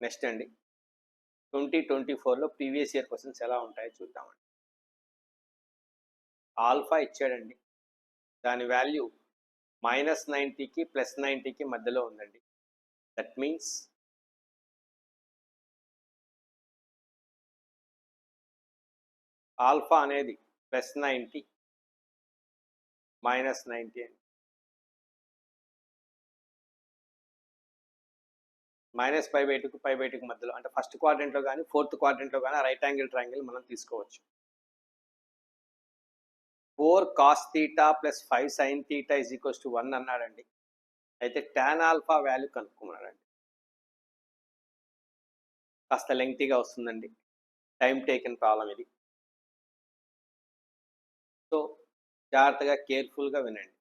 Next అండి 2024లో previous year questions ఎలా ఉంటాయో చూద్దామండి. ఆల్ఫా ఇచ్చాడండి. దాని వాల్యూ -90కి +90కి మధ్యలో ఉందండి. దట్ మీన్స్ ఆల్ఫా అనేది +90 -90 అండి. -π/2కు π/2కి మధ్యలో అంటే ఫస్ట్ క్వాడ్రంట్లో కానీ ఫోర్త్ క్వాడ్రంట్లో కానీ రైట్ యాంగిల్ ట్రయాంగిల్ మనం తీసుకోవచ్చు. 4 cos θ + 5 sin θ = 1 అన్నాడండి. అయితే tan ఆల్ఫా వాల్యూ కనుక్కున్నాడండి. కాస్త లెంగ్తీగా వస్తుందండి. టైం టేకెన్ ప్రాబ్లం ఇది. సో జాగ్రత్తగా కేర్ఫుల్గా వినండి.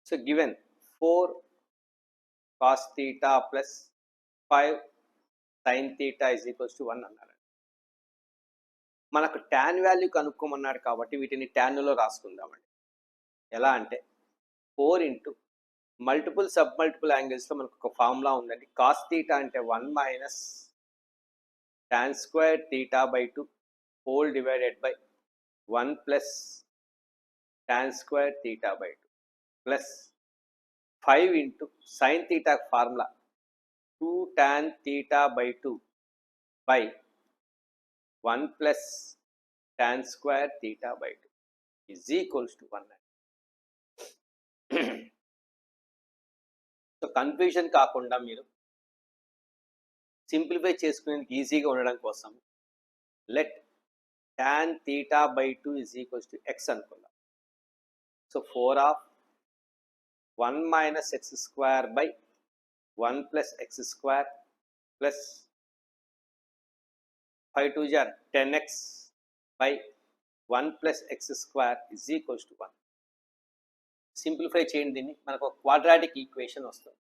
సో గివెన్ 4 cos θ + 5 sin θ = 1 అన్నాడు. మనకు tan వాల్యూ కనుక్కోమన్నాడు కాబట్టి వీటిని ట్యాన్లో రాసుకుందామండి. ఎలా అంటే 4 ఇంటూ మల్టిపుల్ సబ్ మల్టిపుల్ యాంగిల్స్లో మనకు ఒక ఫార్ములా ఉందండి. cos θ అంటే 1 - tan square θ/2 whole divided by 1 + tan square θ/2 plus 5 into sin θ formula 2 tan θ/2 by 1 + tan square θ/2 = 1. So confusion కాకుండా మీరు సింప్లిఫై చేసుకునేందుకు ఈజీగా ఉండడం కోసం లెట్ tan θ/2 = x అనుకుందాం. So 4 - x² by 1 + x² plus 5 2 = 10x by 1 + x² = 1. Simplify చేయండి దీన్ని, మనకు ఒక క్వాడ్రాటిక్ ఈక్వేషన్ వస్తుంది.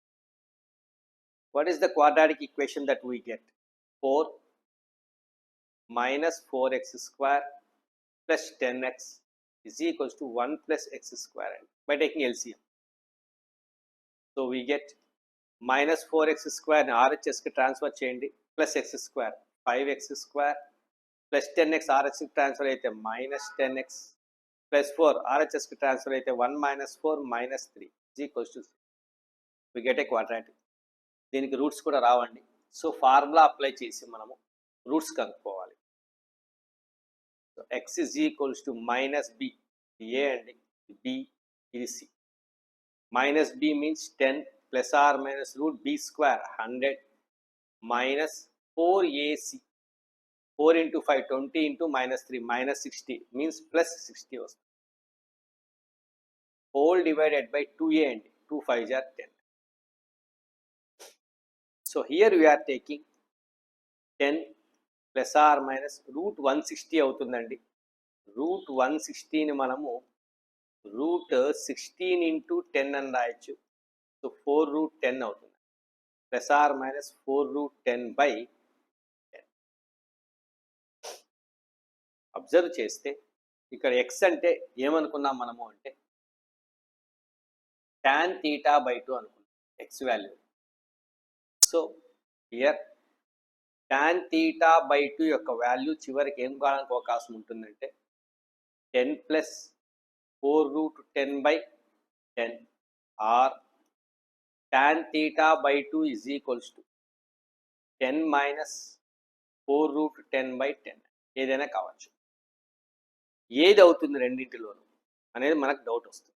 What is the quadratic equation that we get? 4 - 4x² + 10x = 1 + x² by taking LCM. So we get -4x² ని RHSకి transfer చేయండి plus x² 5x² plus 10x RHSకి transfer అయితే -10x ప్లస్ 4 RHSకి ట్రాన్స్ఫర్ అయితే 1 - 4 - 3 = 0. we get a quadratic. దీనికి roots కూడా రావండి. So formula apply చేసి మనము రూట్స్ కనుక్కోవాలి. సో x - b ఇది a అండి, b ఇది c. -b means 10 ± √b² 100 minus 4ac 4 into 5 20 into -3 -60 means +60 వస్తుంది. హోల్ డివైడెడ్ బై 2a అండి, 2 5 are 10. So here we are taking 10 ± √160 అవుతుందండి. √160ని మనము √16 into 10 అని రాయొచ్చు. సో 4√10 అవుతుంది, ±4√10/10. అబ్జర్వ్ చేస్తే ఇక్కడ x అంటే ఏమనుకున్నాం మనము అంటే tan θ/2 అనుకున్నాం x value. So here tan θ/2 యొక్క వాల్యూ చివరికి ఏం కావడానికి అవకాశం ఉంటుందంటే 10 + 4√10/10 ఆర్ tan θ/2 = 10 - 4√10/10 ఏదైనా కావచ్చు. ఏది అవుతుంది రెండింటిలోనూ అనేది మనకు డౌట్ వస్తుంది.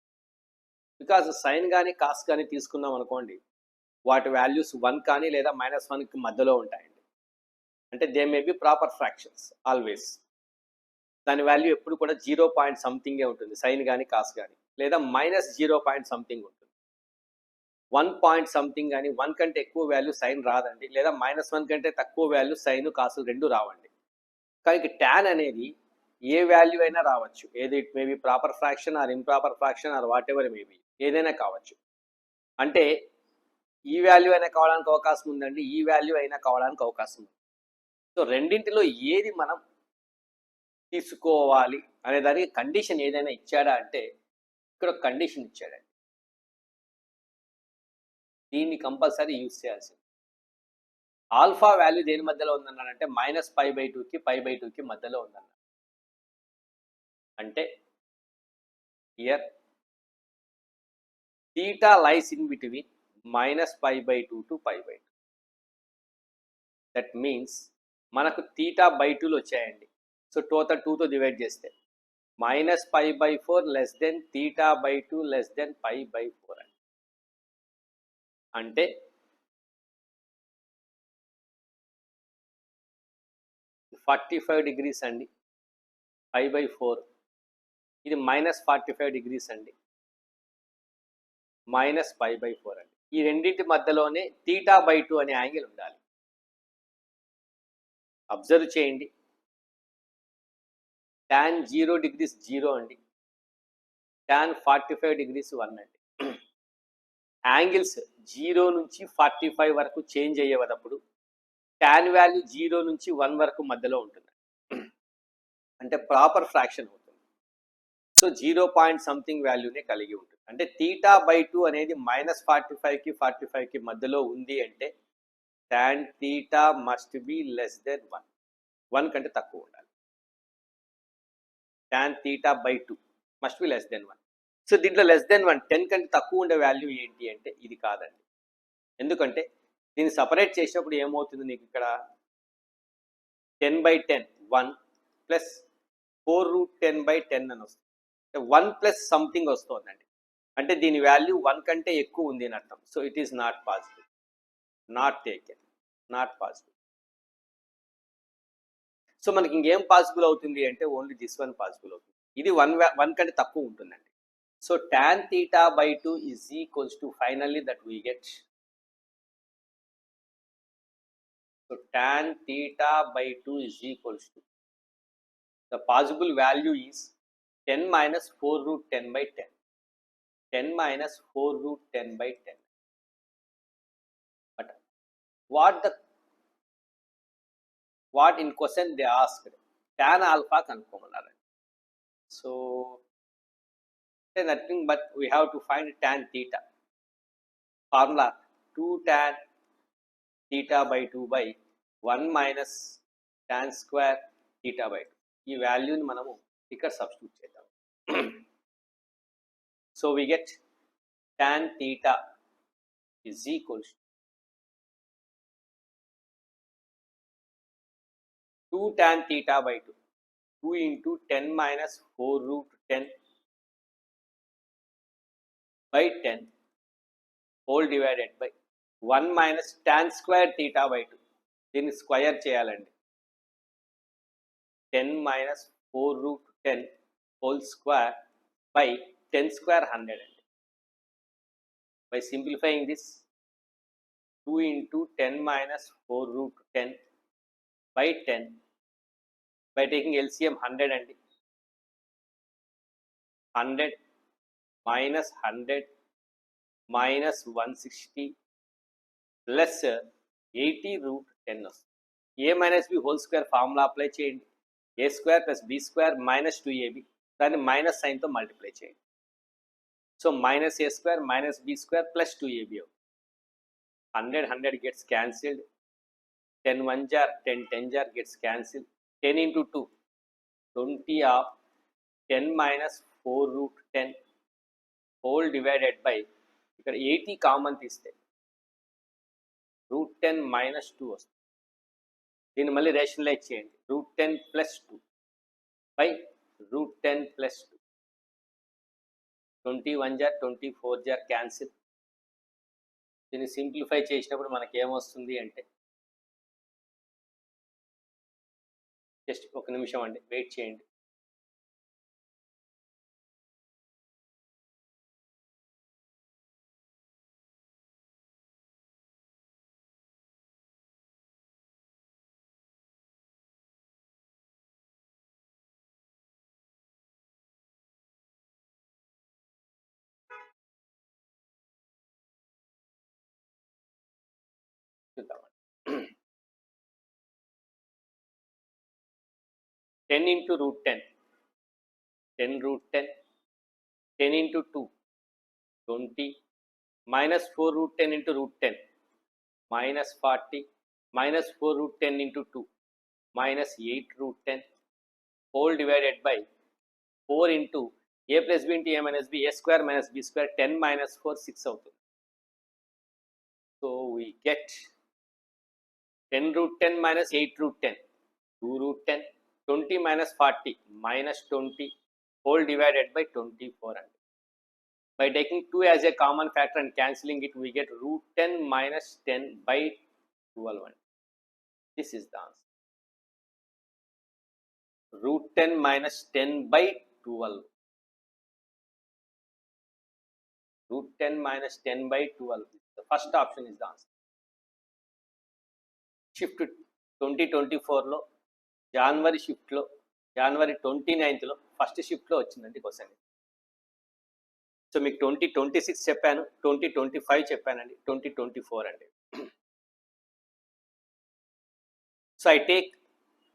బికాజ్ సైన్ కానీ కాస్ కానీ తీసుకున్నాం అనుకోండి, వాటి వాల్యూస్ 1 కానీ లేదా -1కి మధ్యలో ఉంటాయండి. అంటే they may be proper fractions always. దాని వాల్యూ ఎప్పుడు కూడా 0 పాయింట్ సంథింగే ఉంటుంది, సైన్ కానీ కాస్ కానీ, లేదా -0 పాయింట్ సంథింగ్ ఉంటుంది. 1 పాయింట్ సంథింగ్ కానీ 1 కంటే ఎక్కువ వాల్యూ సైన్ రాదండి, లేదా -1 కంటే తక్కువ వాల్యూ సైన్ కాసులు రెండు రావండి. కానీ ట్యాన్ అనేది ఏ వాల్యూ అయినా రావచ్చు. ఏది it may be proper fraction or improper fraction or whatever may be, ఏదైనా కావచ్చు. అంటే ఈ వాల్యూ అయినా కావడానికి అవకాశం ఉందండి, ఈ వాల్యూ అయినా కావడానికి అవకాశం ఉంది. సో రెండింటిలో ఏది మనం తీసుకోవాలి అనే దానికి కండిషన్ ఏదైనా ఇచ్చాడా అంటే ఇక్కడ ఒక కండిషన్ ఇచ్చాడండి. దీన్ని కంపల్సరీ యూజ్ చేయాల్సింది. ఆల్ఫా వాల్యూ దేని మధ్యలో ఉందన్నాడంటే -π/2కి π/2కి మధ్యలో ఉందన్నాడు. అంటే here theta lies in between -π/2 to π/2. That means మనకు θ/2లు వచ్చాయండి. సో టోటల్ 2తో డివైడ్ చేస్తే -π/4 లెస్ దెన్ θ/2 లెస్ దెన్ π/4 అంటే -45 అండి π/4. ఇది -45 అండి -π/4 అండి. ఈ రెండింటి మధ్యలోనే θ/2 అనే యాంగిల్ ఉండాలి. అబ్జర్వ్ చేయండి. tan 0 degrees 0 అండి, tan 45 degrees 1 అండి. యాంగిల్స్ 0 నుంచి 45 వరకు చేంజ్ అయ్యేటప్పుడు tan వాల్యూ 0 నుంచి 1 వరకు మధ్యలో ఉంటుంది. అంటే ప్రాపర్ ఫ్రాక్షన్ అవుతుంది. సో 0 పాయింట్ సంథింగ్ వాల్యూనే కలిగి ఉంటుంది. అంటే θ/2 అనేది -45కి 45కి మధ్యలో ఉంది అంటే tan θ must be less than 1 కంటే తక్కువ ఉండాలి. tan θ/2 must be less than 1. So దీంట్లో లెస్ దెన్ 1 10 కంటే తక్కువ ఉండే వాల్యూ ఏంటి అంటే ఇది కాదండి. ఎందుకంటే దీన్ని సపరేట్ చేసినప్పుడు ఏమవుతుంది, నీకు ఇక్కడ 10/10 1 ప్లస్ 4√10/10 అని వస్తుంది. 1 ప్లస్ సంథింగ్ వస్తుందండి. అంటే దీని వాల్యూ 1 కంటే ఎక్కువ ఉంది అని అర్థం. So it is not possible, not taken, not possible. So మనకి ఇంకేం పాసిబుల్ అవుతుంది అంటే ఓన్లీ దిస్ వన్ పాసిబుల్ అవుతుంది. ఇది 1 కంటే తక్కువ ఉంటుందండి. So tan θ/2 is equals to finally that we get. So tan θ/2 is equals to, the possible value is 10 minus 4√10/10. 10 minus 4√10/10. But what in question they asked, tan alpha కనుక్కోమన్నారు. So nothing but we have to find tan theta. Formula 2 tan θ/2 by 1 minus tan square θ/2. ఈ వాల్యూని మనము ఇక్కడ substitute చేద్దాం. So we get tan theta is equals to 2 tan θ/2, 2 into 10 minus 4√10/10 whole divided by 1 minus tan square θ/2. దీన్ని square చేయాలండి. 10 minus 4√10 whole square by 10 square 100 అండి. By simplifying this, 2 into 10 minus 4√10/10 by taking LCM 100 అండి. 100 minus 100 minus 160 plus 80√10 వస్తుంది. a minus b whole square formula apply చేయండి. a square plus b square minus 2ab, దాన్ని minus సైన్తో multiply చేయండి. So minus a square minus b square plus 2ab. 100 gets cancelled. 10 1 jar, 10 10 jar gets cancelled. 10 into 2, 20 of 10 minus 4√10 whole divided by, ఇక్కడ 80 common తీస్తే √10 minus 2 వస్తుంది. దీన్ని మళ్ళీ rationalise చేయండి. √10 plus 2 by √10 plus 2. 21 jar 24 jar cancel. దీన్ని simplify చేసినప్పుడు మనకి ఏమొస్తుంది అంటే, జస్ట్ ఒక నిమిషం అండి, వెయిట్ చేయండి. చూద్దామండి. 10 into √10, 10 √10, 10 into 2, 20, minus 4 root 10 into root 10 minus 40 minus 4 root 10 into 2 minus 8 root 10 whole divided by 4 into a plus b into a minus b, a square minus b square, 10 minus 4 6 అవుతుంది. So we get 10 root 10 minus 8 root 10, 2 root 10, 20 minus 40 minus 20 whole divided by 24. By taking 2 as a common factor and cancelling it, we get root 10 minus 10 by 12. This is the answer. Root 10 minus 10 by 12. Root 10 minus 10 by 12. The first option is the answer. Shift 2024లో జనవరి షిఫ్ట్లో జనవరి 29లో first షిఫ్ట్లో వచ్చిందండి question. So మీకు 2026 చెప్పాను, 2025 చెప్పానండి, 2024 అండి. So I take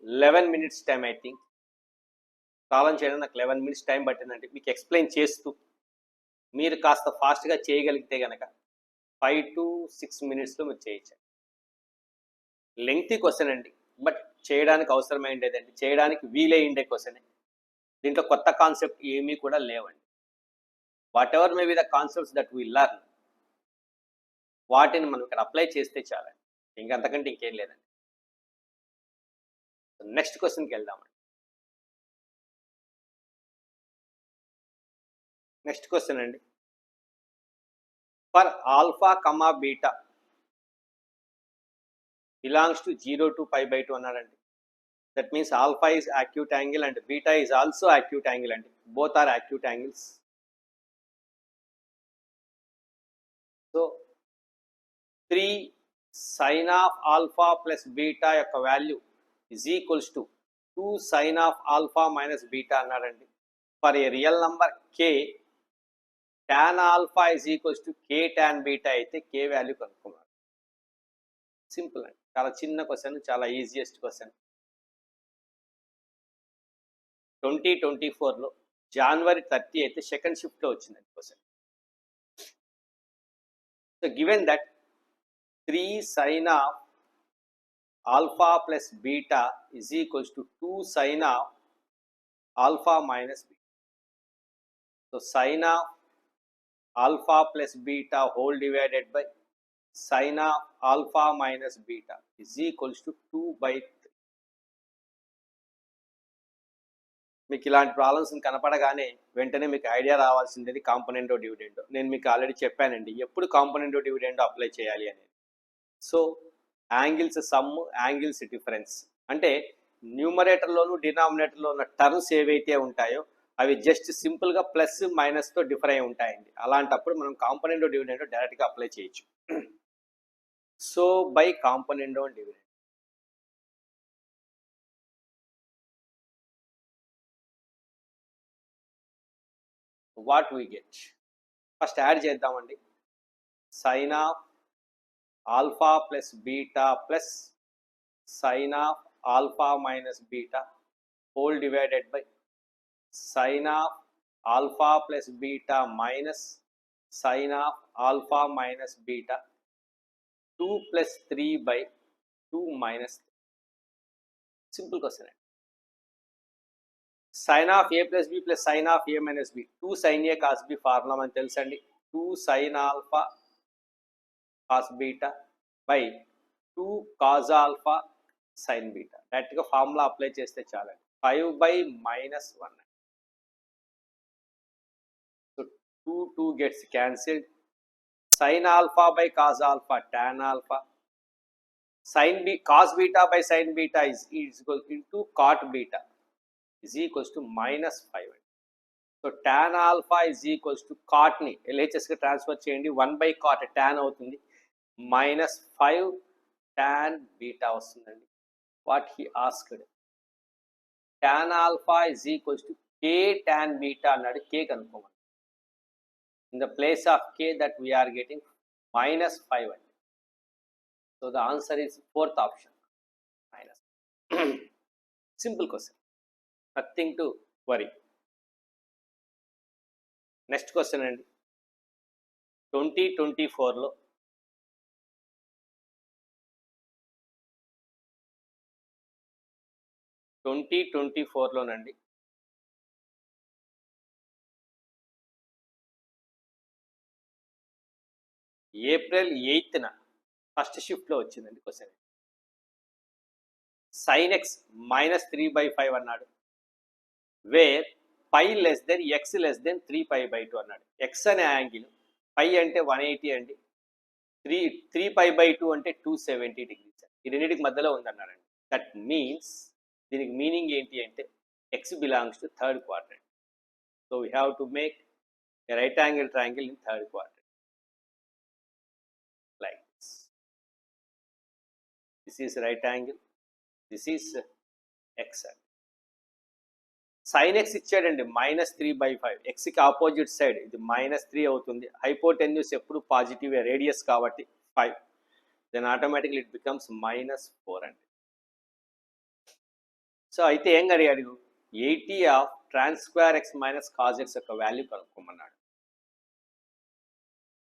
11 minutes time. I think problem చేయడం నాకు 11 minutes time పట్టిందండి. మీకు ఎక్స్ప్లెయిన్ చేస్తూ మీరు కాస్త ఫాస్ట్గా చేయగలిగితే కనుక 5 to 6 minutesలో మీరు చేయొచ్చు. లెంగ్తీ క్వశ్చన్ అండి, బట్ చేయడానికి అవసరమైండేదండి, చేయడానికి వీలై ఉండే క్వశ్చనే. దీంట్లో కొత్త కాన్సెప్ట్ ఏమీ కూడా లేవండి. What ever may be the concepts that we learn, వాటిని మనం ఇక్కడ అప్లై చేస్తే చాలండి, ఇంకంతకంటే ఇంకేం లేదండి. నెక్స్ట్ క్వశ్చన్కి వెళ్దామండి. నెక్స్ట్ క్వశ్చన్ అండి. For alpha comma beta belongs to 0 to pi by 2 అన్నాడండి. That means alpha is acute angle and beta is also acute angle అండి. Both are acute angles. So 3 sin of alpha plus beta యొక్క value is equals to 2 sin of alpha minus beta అన్నాడండి. For a real number k, tan alpha is equals to k tan beta అయితే k value కనుక్కున్నాడు. Simple అండి, చాలా చిన్న question, చాలా easiest question. 2024లో జనవరి 30 అయితే second షిఫ్ట్లో వచ్చిందండి question. So given that 3 sin of alpha plus beta is equals to 2 sin of alpha minus beta. So sin of alpha plus beta whole divided by sin of alpha minus beta is equals to 2 by 3. మీకు ఇలాంటి problems కనపడగానే వెంటనే మీకు idea రావాల్సింది కాంపోనెంటో డివిడెండో. నేను మీకు already చెప్పానండి ఎప్పుడు కాంపోనెంటో డివిడెండో అప్లై చేయాలి అనేది. So angles some, angles difference అంటే న్యూమరేటర్లోను డినామినేటర్లో ఉన్న టర్మ్స్ ఏవైతే ఉంటాయో అవి జస్ట్ సింపుల్గా ప్లస్ మైనస్తో డిఫర్ అయి ఉంటాయండి. అలాంటప్పుడు మనం కాంపోనెంటో డివిడెండో డైరెక్ట్గా అప్లై చేయొచ్చు. So by componendo dividend what we get, first add చేద్దామండి. Sine of alpha plus beta plus sine of alpha minus beta whole divided by sine of alpha plus beta minus sine of alpha minus beta 2 plus 3 by 2 minus 3. Simple question అండి. Sine of A plus B plus sine of A minus B, 2 sin A cos B formula అని తెలుసండి. 2 sin alpha cos beta by 2 cos alpha sine beta. డైరెక్ట్గా formula apply చేస్తే చాలండి. 5 by minus 1. So 2 gets cancelled. Sin alpha by cos alpha tan alpha. Cos beta by sin beta is equal into cot beta is equals to minus 5. So tan alpha is equals to cot ni LHS కి transfer చేయండి, 1 by cot tan అవుతుంది, minus 5 tan beta వస్తుందండి. What he asked, tan alpha is equals to k tan beta అన్నాడు. k కనుక్కోమని. In the place of k that we are getting minus 5. So the answer is fourth option, minus. Simple question, nothing to worry. Next question అండి. 2024లో లోనండి April 8న first షిఫ్ట్లో వచ్చిందండి question. sin x -3/5 అన్నాడు, where pi less than x less than 3π/2 అన్నాడు. X అనే angle, పై అంటే 180 అండి, 3π/2 అంటే 270 degrees. ఈ రెండింటికి మధ్యలో ఉందన్నాడండి. దట్ మీన్స్ దీనికి మీనింగ్ ఏంటి అంటే X belongs to third quadrant. So we have to make a right angle triangle in third quadrant like this. This is right angle, this is x. sin x ఇచ్చాడండి -3/5, ఎక్స్కి opposite side ఇది -3 అవుతుంది. Hypotenuse ఎప్పుడు positive, radius కాబట్టి 5, then automatically it becomes -4 అండి. So అయితే ఏం అడిగాడు, 80 of ట్రాన్స్² x మైనస్ కాజ్ x యొక్క వాల్యూ కనుక్కోమన్నాడు.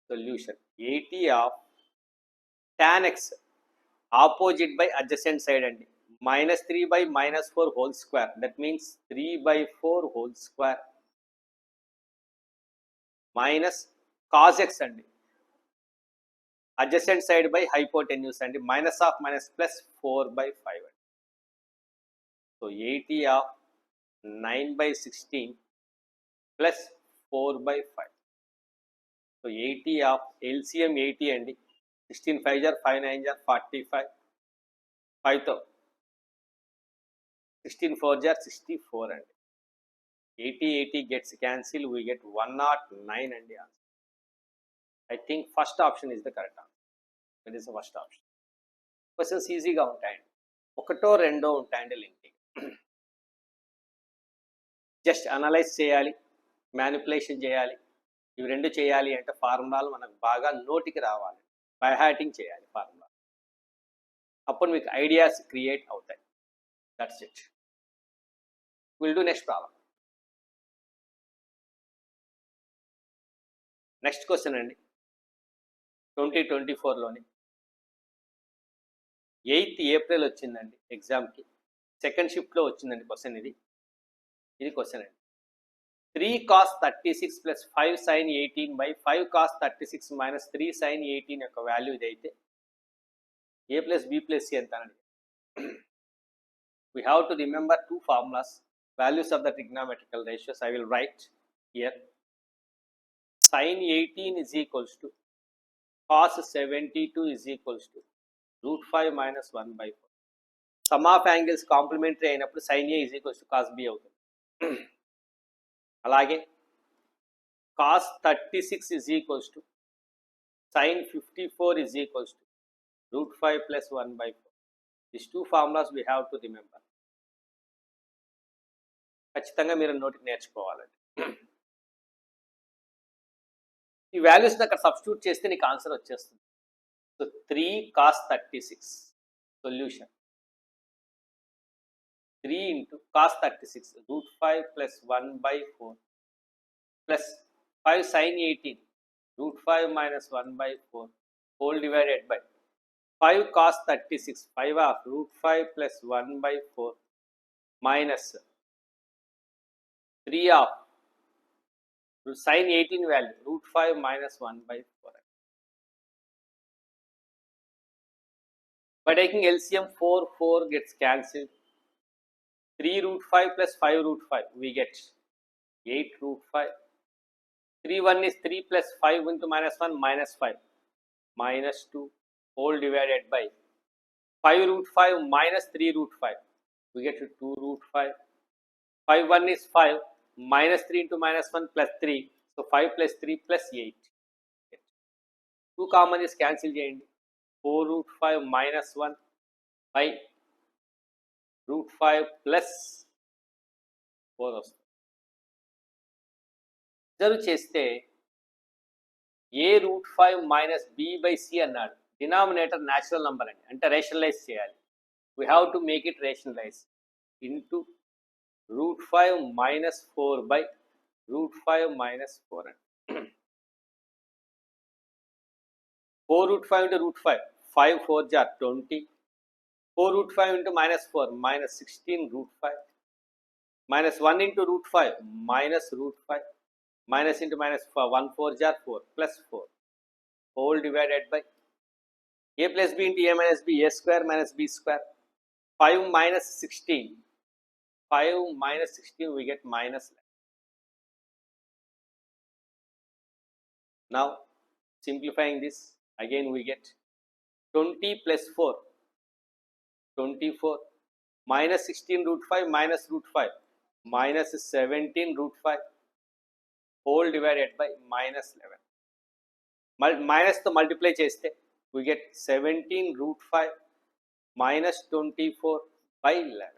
Solution 80 of tan x opposite by adjacent side అండి, -3/-4 whole square, that means 3/4 whole square minus cos x అండి, అడ్జసెంట్ సైడ్ బై హైపోటెన్యూస్ అండి, మైనస్ ఆఫ్ మైనస్ ప్లస్ 4/5 అండి. So 80 of 9/16 plus 4/5. So 80 of LCM 80 అండి, 16 5 jar 5 9 jar 45, 5తో 16 4 jar 64 అండి. 80 gets cancel, we get 109 అండి answer. I think first option is the correct answer. That is the first option. Questions ఈజీగా ఉంటాయండి, ఒకటో రెండో ఉంటాయండి linking. Just analyse చేయాలి, manipulation చేయాలి. ఇవి రెండు చేయాలి అంటే ఫార్ములాలు మనకు బాగా నోటికి రావాలి, బై హార్టింగ్ చేయాలి ఫార్ములా, అప్పుడు మీకు ఐడియాస్ క్రియేట్ అవుతాయి. That's it. Will do next problem. Next question అండి, 2024లోని 8th ఏప్రిల్ వచ్చిందండి ఎగ్జామ్కి, సెకండ్ షిఫ్ట్లో వచ్చిందండి క్వశ్చన్. ఇది క్వశ్చన్ అండి. 3 cos 36 plus 5 sin 18/5 cos 36 minus 3 sin 18 యొక్క వాల్యూ ఇదైతే a plus b plus c ఎంత అండి. we have to remember two formulas, values of the trigonometrical ratios. I will write here. Sin 18 is equals to cos 72 is equals to √5 minus 1/4. Sum of angles complementary అయినప్పుడు sin a is equals to cos b అవుతుంది. అలాగే cos 36 is equals to sin 54 is equals to √5 plus 1/4. These two formulas we have to remember. ఖచ్చితంగా మీరు నోటికి నేర్చుకోవాలండి. ఈ వాల్యూస్ని అక్కడ సబ్స్టిట్యూట్ చేస్తే నీకు ఆన్సర్ వచ్చేస్తుంది. So 3 cos 36 solution 3 into cos 36 √5 plus 1/4 plus 5 sin 18 √5 minus 1/4 whole divided by 5 cos 36, 5 of √5 plus 1/4 minus 3 of sin 18 value √5 minus 1/4. By taking LCM 4 gets cancelled. 3 √5 plus 5 √5 we get 8 √5. 3 1 is 3 plus 5 into -1 -5 -2 whole divided by 5 √5 minus 3 √5 we get 2 √5. 5 1 is 5, -3 into -1 plus 3, so 5 plus 3 plus 8. 2 common is cancel చేయండి, 4 √5 minus 1 by √5 plus 4 వస్తుంది. Observe చేస్తే a √5 minus b by c అన్నాడు. Denominator natural number అండి, అంటే rationalise చేయాలి. We have to make it rationalise into √5 minus 4 by √5 minus 4 అండి. 4 root 5 into root 5. 5 4 jar 20. 4 root 5 into minus 4 minus 16 root 5. Minus 1 into root 5 minus root 5. Minus into minus 1 4 jar 4 plus 4. Whole divided by a plus b into a minus b, a square minus b square. 5 minus 16. 5 minus 16 we get minus 11. Now simplifying this, again we get 20 plus 4, 24, minus 16 root 5 minus root 5, minus 17 root 5, whole divided by minus 11. Minus to multiply cheste, we get 17 root 5 minus 24 by 11.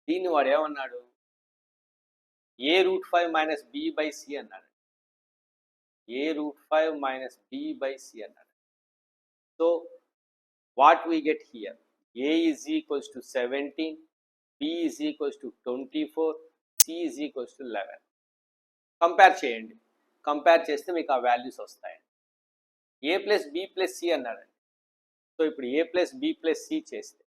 దీన్ని వాడు ఏమన్నాడు, a root 5 minus b by c అన్నాడు. a root 5 minus b by c అన్నాడు. So what we get here, a is equals to 17, b is equals to 24, c is equals to 11. Compare చేయండి, compare చేస్తే మీకు ఆ values వస్తాయి. a plus b plus c అన్నాడండి. So ఇప్పుడు a plus b plus c చేస్తే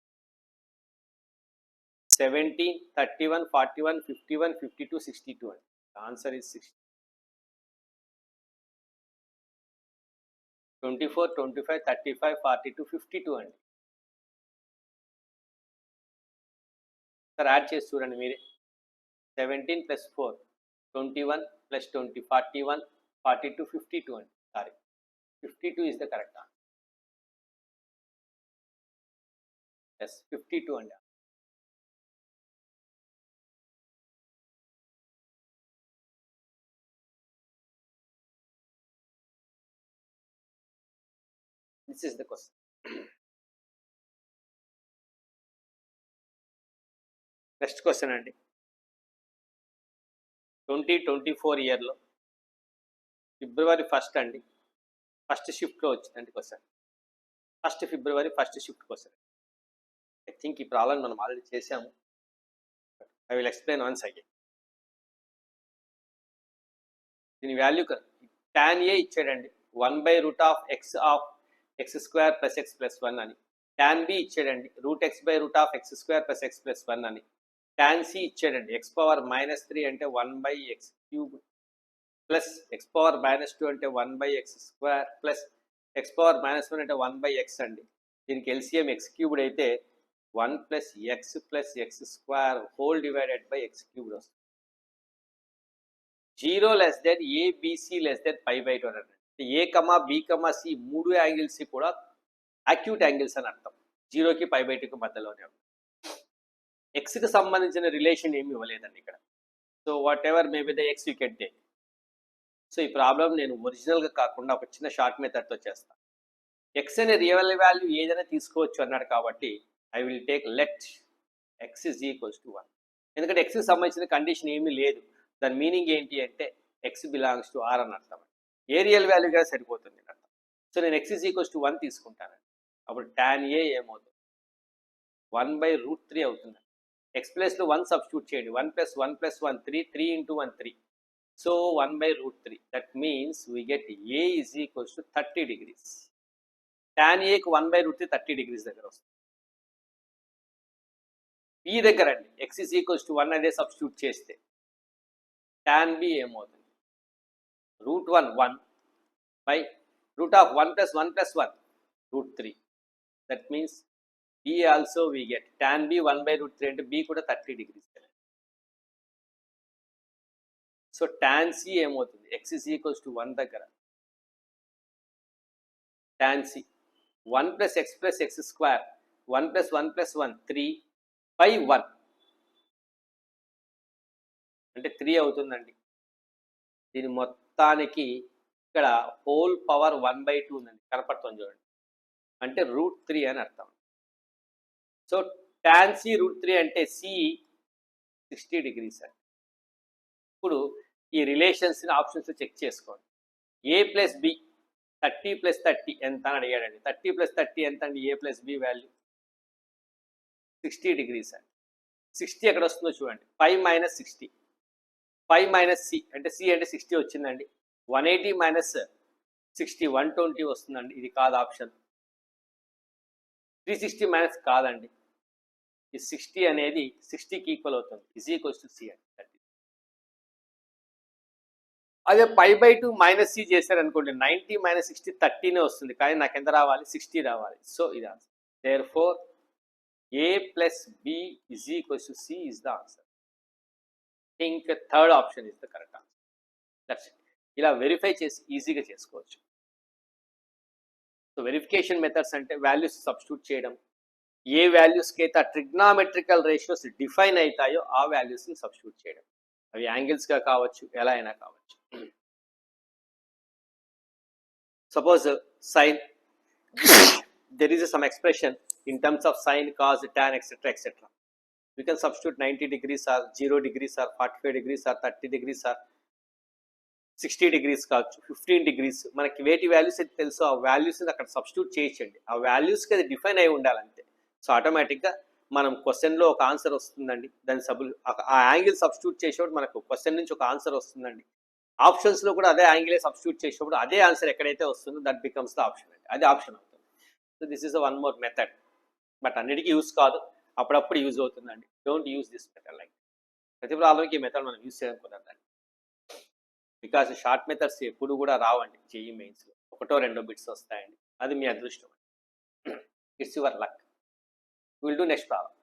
17, 31, 41, 51, 52, 62 అండి. Answer is 60. 24, 25, 35, 42, 52 అండి. సార్ యాడ్ చేసి చూడండి మీరే. 17 ప్లస్ 4 21 ప్లస్ 20 41 42 52 అండి. Sorry, 52 is the correct answer. Yes, 52 అండి. This is the question. Next question అండి. 2024 ఇయర్లో ఫిబ్రవరి 1 అండి, ఫస్ట్ షిఫ్ట్లో వచ్చిందండి question. 1 February first shift question. I think ఈ ప్రాబ్లం మనం ఆల్రెడీ చేసాము. I will explain once again. దీని వాల్యూ tan a ఇచ్చాడండి 1/√x square plus x plus 1 అని. tan b ఇచ్చాడండి √x/√x square plus x plus 1 అని. tan c ఇచ్చాడండి x⁻³ అంటే 1/x³ ప్లస్ x⁻² అంటే 1/x² ప్లస్ x⁻1 అంటే 1/x అండి. దీనికి ఎల్సిఎం x³ అయితే 1 plus x plus x² whole divided by x³ వస్తుంది. 0 less than a b c less than π/2 అనండి. a, b, c 3 యాంగిల్స్ కూడా అక్యూట్ యాంగిల్స్ అని అర్థం. 0కి π/2కి మధ్యలోనే ఉంది. ఎక్స్కి సంబంధించిన రిలేషన్ ఏమి ఇవ్వలేదండి ఇక్కడ. So what ever may be the X you can take. So ఈ ప్రాబ్లం నేను ఒరిజినల్గా కాకుండా ఒక చిన్న షార్ట్ మెథడ్తో చేస్తాను. ఎక్స్ అనే రియల్ వాల్యూ ఏదైనా తీసుకోవచ్చు అన్నాడు కాబట్టి I will take let X is equals to 1. ఎందుకంటే ఎక్స్కి సంబంధించిన కండిషన్ ఏమీ లేదు. దాని మీనింగ్ ఏంటి అంటే ఎక్స్ బిలాంగ్స్ టు ఆర్ అని అర్థం. ఏ రియల్ వాల్యూగా సరిపోతుంది అర్థం. సో నేను ఎక్స్ ఇస్ ఈక్వల్స్ టు 1 తీసుకుంటానండి. అప్పుడు tan a ఏమవుతుంది, 1/√3 అవుతుంది. ఎక్స్ ప్లస్లో 1 సబ్స్టిట్యూట్ చేయండి. 1 + 1 + 1 3, 3 × 1 3. So 1/√3. That means we get a is equals to 30 degrees. tan aకి 1/√3 30 degrees దగ్గర వస్తుంది. b దగ్గర అండి ఎక్స్ ఈజ్ ఈక్వల్స్ టు 1 అదే సబ్స్టిట్యూట్ చేస్తే tan b ఏమవుతుంది, √1 1 by √1 + 1 + 1 √3. That means b also we get tan b 1/√3 అంటే b కూడా 30 degrees. సో tan c ఏమవుతుంది, x ఈజ్ ఈక్వల్స్ టు 1 దగ్గర tan c 1 + x + x², 1 + 1 + 1 3/1 అంటే 3 అవుతుందండి. దీని మొత్తానికి ఇక్కడ హోల్ పవర్ 1/2 ఉందండి, కనపడుతుంది చూడండి, అంటే √3 అని అర్థం. సో tan c √3 అంటే c 60 degrees అండి. ఇప్పుడు ఈ రిలేషన్స్ని ఆప్షన్స్లో చెక్ చేసుకోండి. a + b 30 + 30 ఎంత అని అడిగాడండి. 30 + 30 ఎంత అండి, a + b వాల్యూ 60 degrees అండి. 60 ఎక్కడ వస్తుందో చూడండి, 5 - 60, 5 - c అంటే c అంటే 60 వచ్చిందండి. 180 - 60 120 వస్తుందండి. ఇది కాదు ఆప్షన్. 360 మైనస్ కాదండి. ఈ 60 అనేది 60కి ఈక్వల్ అవుతుంది. ఈజ్ ఈక్వల్స్ టు సి అండి. అదే π/2 మైనస్ సి చేశారనుకోండి, 90 మైనస్ 60 30నే వస్తుంది. కానీ నాకు ఎంత రావాలి? 60 రావాలి. సో ఇది answer. Therefore A plus B is equals to C is the answer. Think third option is the correct answer. That's it. ఇలా వెరిఫై చేసి ఈజీగా చేసుకోవచ్చు. సో వెరిఫికేషన్ మెథడ్స్ అంటే వాల్యూస్ సబ్స్టిట్యూట్ చేయడం, ఏ వాల్యూస్కి అయితే ఆ ట్రిగ్నామెట్రికల్ రేషియోస్ డిఫైన్ అవుతాయో ఆ వాల్యూస్ని సబ్స్టిట్యూట్ చేయడం. అవి యాంగిల్స్గా కావచ్చు, ఎలా అయినా కావచ్చు. Suppose sine, there is some expression in terms of sine, cos, tan, etc., etc. We can substitute 90 degrees or 0 degrees or 45 degrees or 30 degrees or 60 degrees కావచ్చు, 15 degrees. మనకి వేటి వాల్యూస్ అయితే తెలుసో ఆ వాల్యూస్ని అక్కడ సబ్స్టిట్యూట్ చేయొచ్చండి. ఆ వాల్యూస్కి అది డిఫైన్ అయి ఉండాలంతే. సో ఆటోమేటిక్గా మనం క్వశ్చన్లో ఒక ఆన్సర్ వస్తుందండి. దాని ఆ యాంగిల్ సబ్స్టిట్యూట్ చేసేప్పుడు మనకు క్వశ్చన్ నుంచి ఒక ఆన్సర్ వస్తుందండి. ఆప్షన్స్లో కూడా అదే యాంగిలే సబ్స్టిట్యూట్ చేసేప్పుడు అదే ఆన్సర్ ఎక్కడైతే వస్తుందో దట్ బికమ్స్ ద ఆప్షన్ అండి. అది ఆప్షన్ అవుతుంది. So this is one more method. But అన్నిటికీ యూజ్ కాదు, అప్పుడప్పుడు యూజ్ అవుతుందండి. Don't use this method like. ప్రతి ప్రాబ్లంకి ఈ మెథడ్ మనం యూజ్ చేయడం కుదరదండి. బికాస్ షార్ట్ మెథడ్స్ ఎప్పుడు కూడా రావండి. జేఈ మెయిన్స్లో 1-2 బిట్స్ వస్తాయండి. అది మీ అదృష్టం. It's your luck. Will do next problem.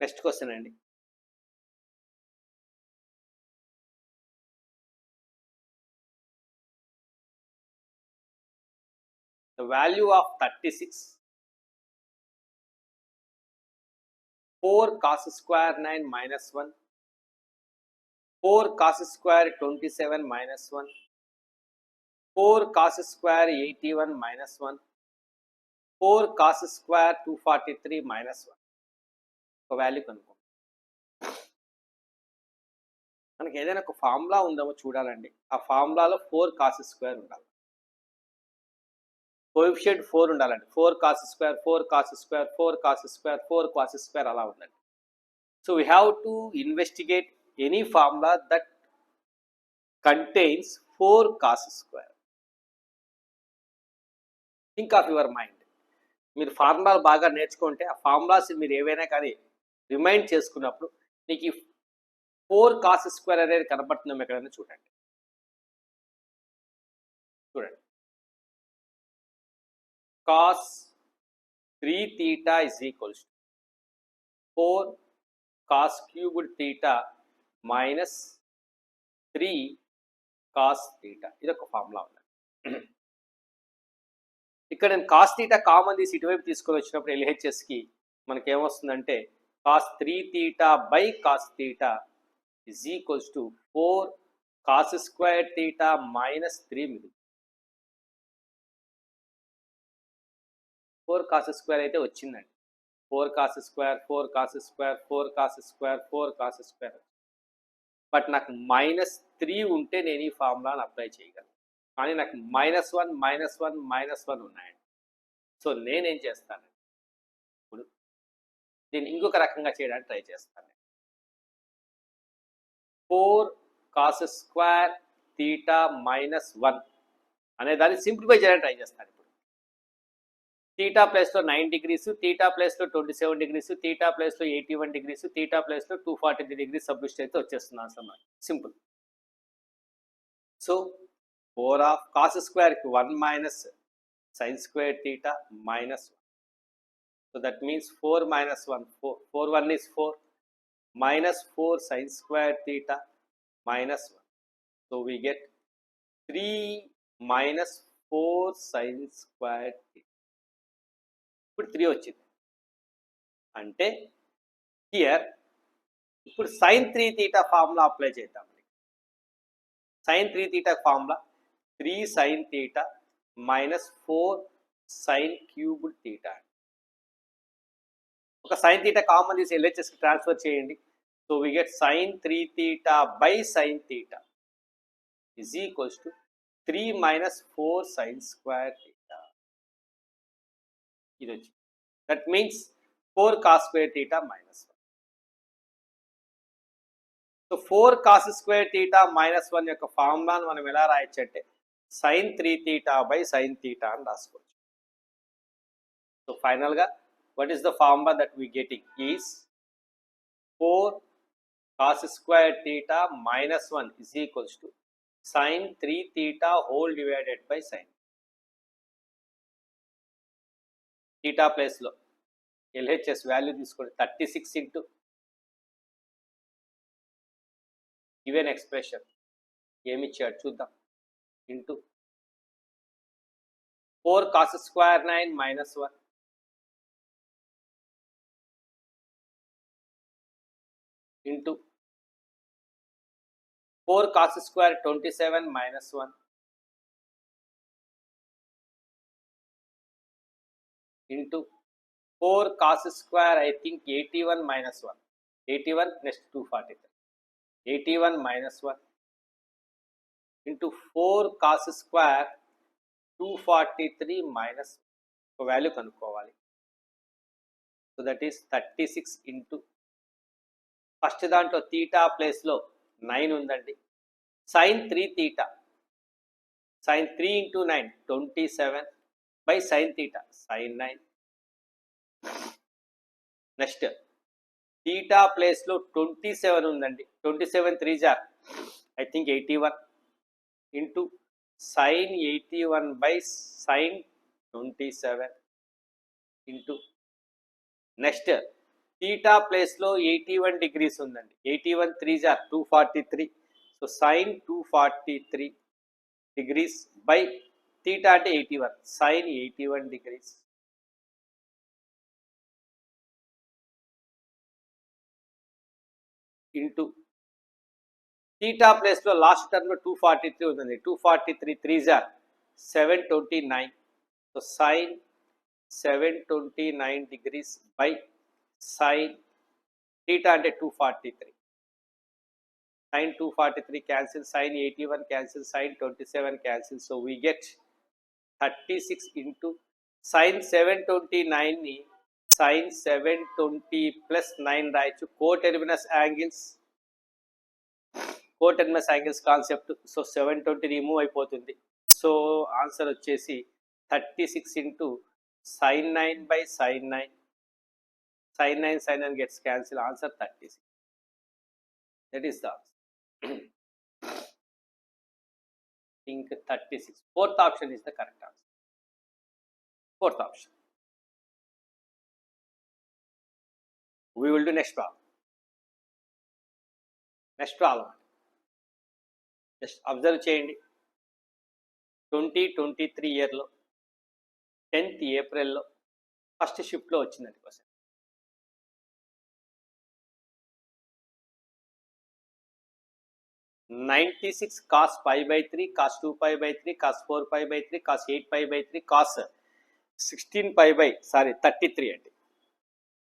Next question అండి. The value of 36, 4 cos square 9 minus 1, 4 cos square 27 minus 1, 4 cos square 81 minus 1, 4 cos square 243 minus 1. ఒక వాల్యూ కనుక్కో. మనకి ఏదైనా ఒక ఫార్ములా ఉందేమో చూడాలండి. ఆ ఫార్ములాలో 4 cos square ఉండాలి. కోఎఫిషియంట్ 4 ఉండాలండి. 4 cos square, 4 cos square, 4 cos square, 4 cos square అలా ఉందండి. So we have to investigate any formula that contains 4 cos square. Think of your mind. మీరు ఫార్ములాలు బాగా నేర్చుకుంటే ఆ ఫార్ములాస్ మీరు ఏవైనా కానీ రిమైండ్ చేసుకున్నప్పుడు నీకు 4 cos square అనేది కనపడుతుందో ఎక్కడైనా చూడండి. cos 3 theta is equals to 4 cos cubed theta minus 3 cos theta. ఇది ఒక ఫార్ములా ఉంది. ఇక్కడ నేను cos theta కామన్ తీసి ఇటువైపు తీసుకొని వచ్చినప్పుడు LHSకి మనకి ఏమొస్తుందంటే cos 3 theta by cos theta is equals to 4 cos square theta minus 3 మిగులుతుంది. 4 cos square అయితే వచ్చిందండి. 4 cos square, 4 cos square, 4 cos square, 4 cos square. But నాకు -3 ఉంటే నేను ఈ ఫార్ములాను అప్లై చేయగలను. కానీ నాకు -1, -1, -1 ఉన్నాయండి. సో నేనేం చేస్తాను, ఇప్పుడు దీన్ని ఇంకొక రకంగా చేయడానికి ట్రై చేస్తాను. 4 cos square theta minus 1 అనే దాన్ని సింప్లిఫై చేయడానికి ట్రై చేస్తాను. ఇప్పుడు థీటా ప్లేస్లో 9 degrees, థీటా ప్లేస్లో 27 degrees, థీటా ప్లేస్లో 81 degrees, థీటా ప్లేస్లో 243 degrees సబ్స్టిట్యూట్ అయితే వచ్చేస్తుంది answer. Simple. So 4 of cos squareకి 1 minus sin square theta minus 1. So that means 4 minus 1, 4 1 is 4, minus 4 sin square theta minus 1. So we get 3 minus 4 sin square theta. ఇప్పుడు 3 వచ్చింది అంటే here ఇప్పుడు sin 3 theta formula apply చేద్దాం. sin 3 theta formula 3 sin theta minus 4 sin cubed theta. ఒక sin theta common తీసి LHSకి transfer చేయండి. So we get sin 3 theta by sin theta is equals to 3 minus 4 sin square theta. ఇది వచ్చి that means 4 cos square theta minus 1. So 4 cos square theta minus 1 యొక్క ఫార్ములాను మనం ఎలా రాయొచ్చు అంటే sin 3 theta by sin theta అని రాసుకోవచ్చు. సో ఫైనల్గా what is the formula that we getting is 4 cos square theta minus 1 is equals to sin 3 theta whole divided by sin. theta place లో LHS వాల్యూ తీసుకోండి 36 into given expression ఏమి ఇచ్చాడు చూద్దాం into 4 cos square 9 minus 1 into 4 cos square 27 minus 1 into 4 cos square I think 81 minus 1. 81 next 243. 81 minus 1 into 4 cos square 243 minus value కనుక్కోవాలి. So that is 36 into first దాంట్లో theta ప్లేస్లో 9 ఉందండి. sin 3 theta sin 3 into 9 27 by sin theta sin 9. Next theta ప్లేస్లో 27 ఉందండి. 27 3 జార్ I think 81 into sin 81 by sin 27 into next theta ప్లేస్లో 81 degrees ఉందండి. 81 3 జార్ 243. So sin 243 degrees by theta అంటే 81 sin 81 డిగ్రీస్ ఇంటూ థీటా ప్లేస్లో లాస్ట్ టర్మ్లో 243 ఉందండి. 243 3 జార్ 729. So sin 729 degrees by sin theta అంటే 243. sin 243 cancel, sin 81 cancel, sin 27 cancel. So we get 36 into sin 729 ni sin 720 plus 9 రాయొచ్చు. కోటెర్మినస్ angles concept. So 720 remove అయిపోతుంది. So answer వచ్చేసి 36 into sin 9 by sin 9. sin 9 gets cancel. Answer 36. That is the answer. think 36. Fourth option is the correct answer. Fourth option. We will do next problem. Next problem. Just observe చేయండి. 2023 ఇయర్లో 10th ఏప్రిల్లో first షిఫ్ట్లో వచ్చిందండి question. (96 cos pi by 3 cos 2 pi by 3 cos 4 pi by 3 cos 8 pi by 3 cos 16 pi by 33 అండి.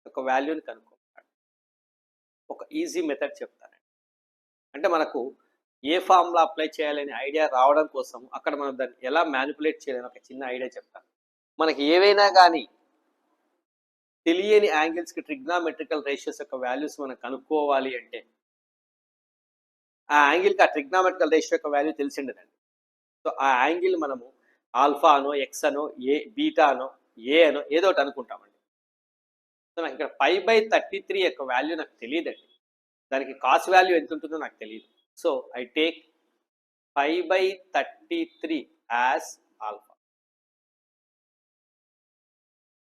ఒక వాల్యూని కనుక్కుంటాను. ఒక easy method చెప్తానండి. అంటే మనకు ఏ ఫార్ములా అప్లై చేయాలని ఐడియా రావడం కోసం అక్కడ మనం దాన్ని ఎలా మ్యానిపులేట్ చేయాలని ఒక చిన్న ఐడియా చెప్తాను. మనకి ఏవైనా కానీ తెలియని యాంగిల్స్కి ట్రిగ్నామెట్రికల్ రేషియోస్ యొక్క వాల్యూస్ మనం కనుక్కోవాలి అంటే ఆ యాంగిల్కి ఆ ట్రిగ్నామెట్రికల్ రేషియో యొక్క వాల్యూ తెలిసిండదండి. సో ఆ యాంగిల్ మనము ఆల్ఫా అనో ఎక్స్ అనో బీటా అనో ఏ అనో ఏదో ఒకటి అనుకుంటామండి. సో నాకు ఇక్కడ పై బై 33 యొక్క వాల్యూ నాకు తెలియదండి. దానికి కాస్ వాల్యూ ఎంత ఉంటుందో నాకు తెలియదు. So I take pi by 33 as alpha.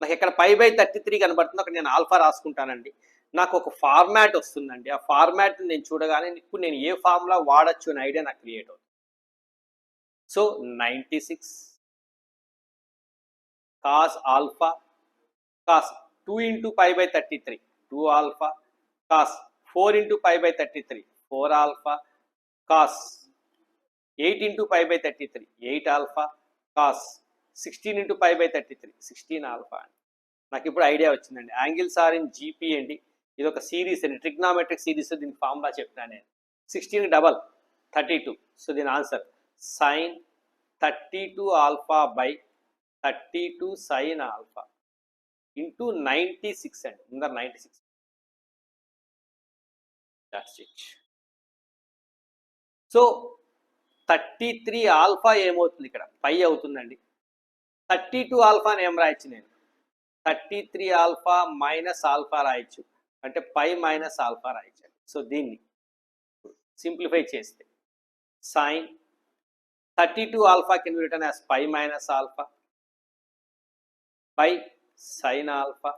నాకు ఇక్కడ పై బై 33 కనబడుతుంది, అక్కడ నేను ఆల్ఫా రాసుకుంటానండి. నాకు ఒక ఫార్మాట్ వస్తుందండి. ఆ ఫార్మాట్ నేను చూడగానే ఇప్పుడు నేను ఏ ఫార్ములా వాడచ్చు అనే ఐడియా నాకు క్రియేట్ అవుతుంది. So 96 cos alpha cos 2 into pi by 33 2 alpha cos 4 into pi by 33 4 alpha cos 8 into pi by 33 8 alpha cos 16 into pi by 33 16 alpha. నాకు ఇప్పుడు ఐడియా వచ్చిందండి. యాంగిల్స్ ఆర్ ఇన్ జీపీ అండి. ఇది ఒక సిరీస్ అండి, trigonometric series. దీని formula చెప్తాను నేను. 16 డబల్ 32. సో దీని answer sine 32 alpha by 32 sine alpha into 96 అండి. ముందర 96. That's it. సో 33 ఆల్ఫా ఏమవుతుంది, ఇక్కడ పై అవుతుందండి. 32 ఆల్ఫాని ఏం రాయొచ్చు నేను, 33 ఆల్ఫా మైనస్ ఆల్ఫా రాయొచ్చు, అంటే పై మైనస్ ఆల్ఫా రాయొచ్చు. సో దీన్ని సింప్లిఫై చేస్తే sine 32 alpha can be written as pi minus alpha by sine alpha.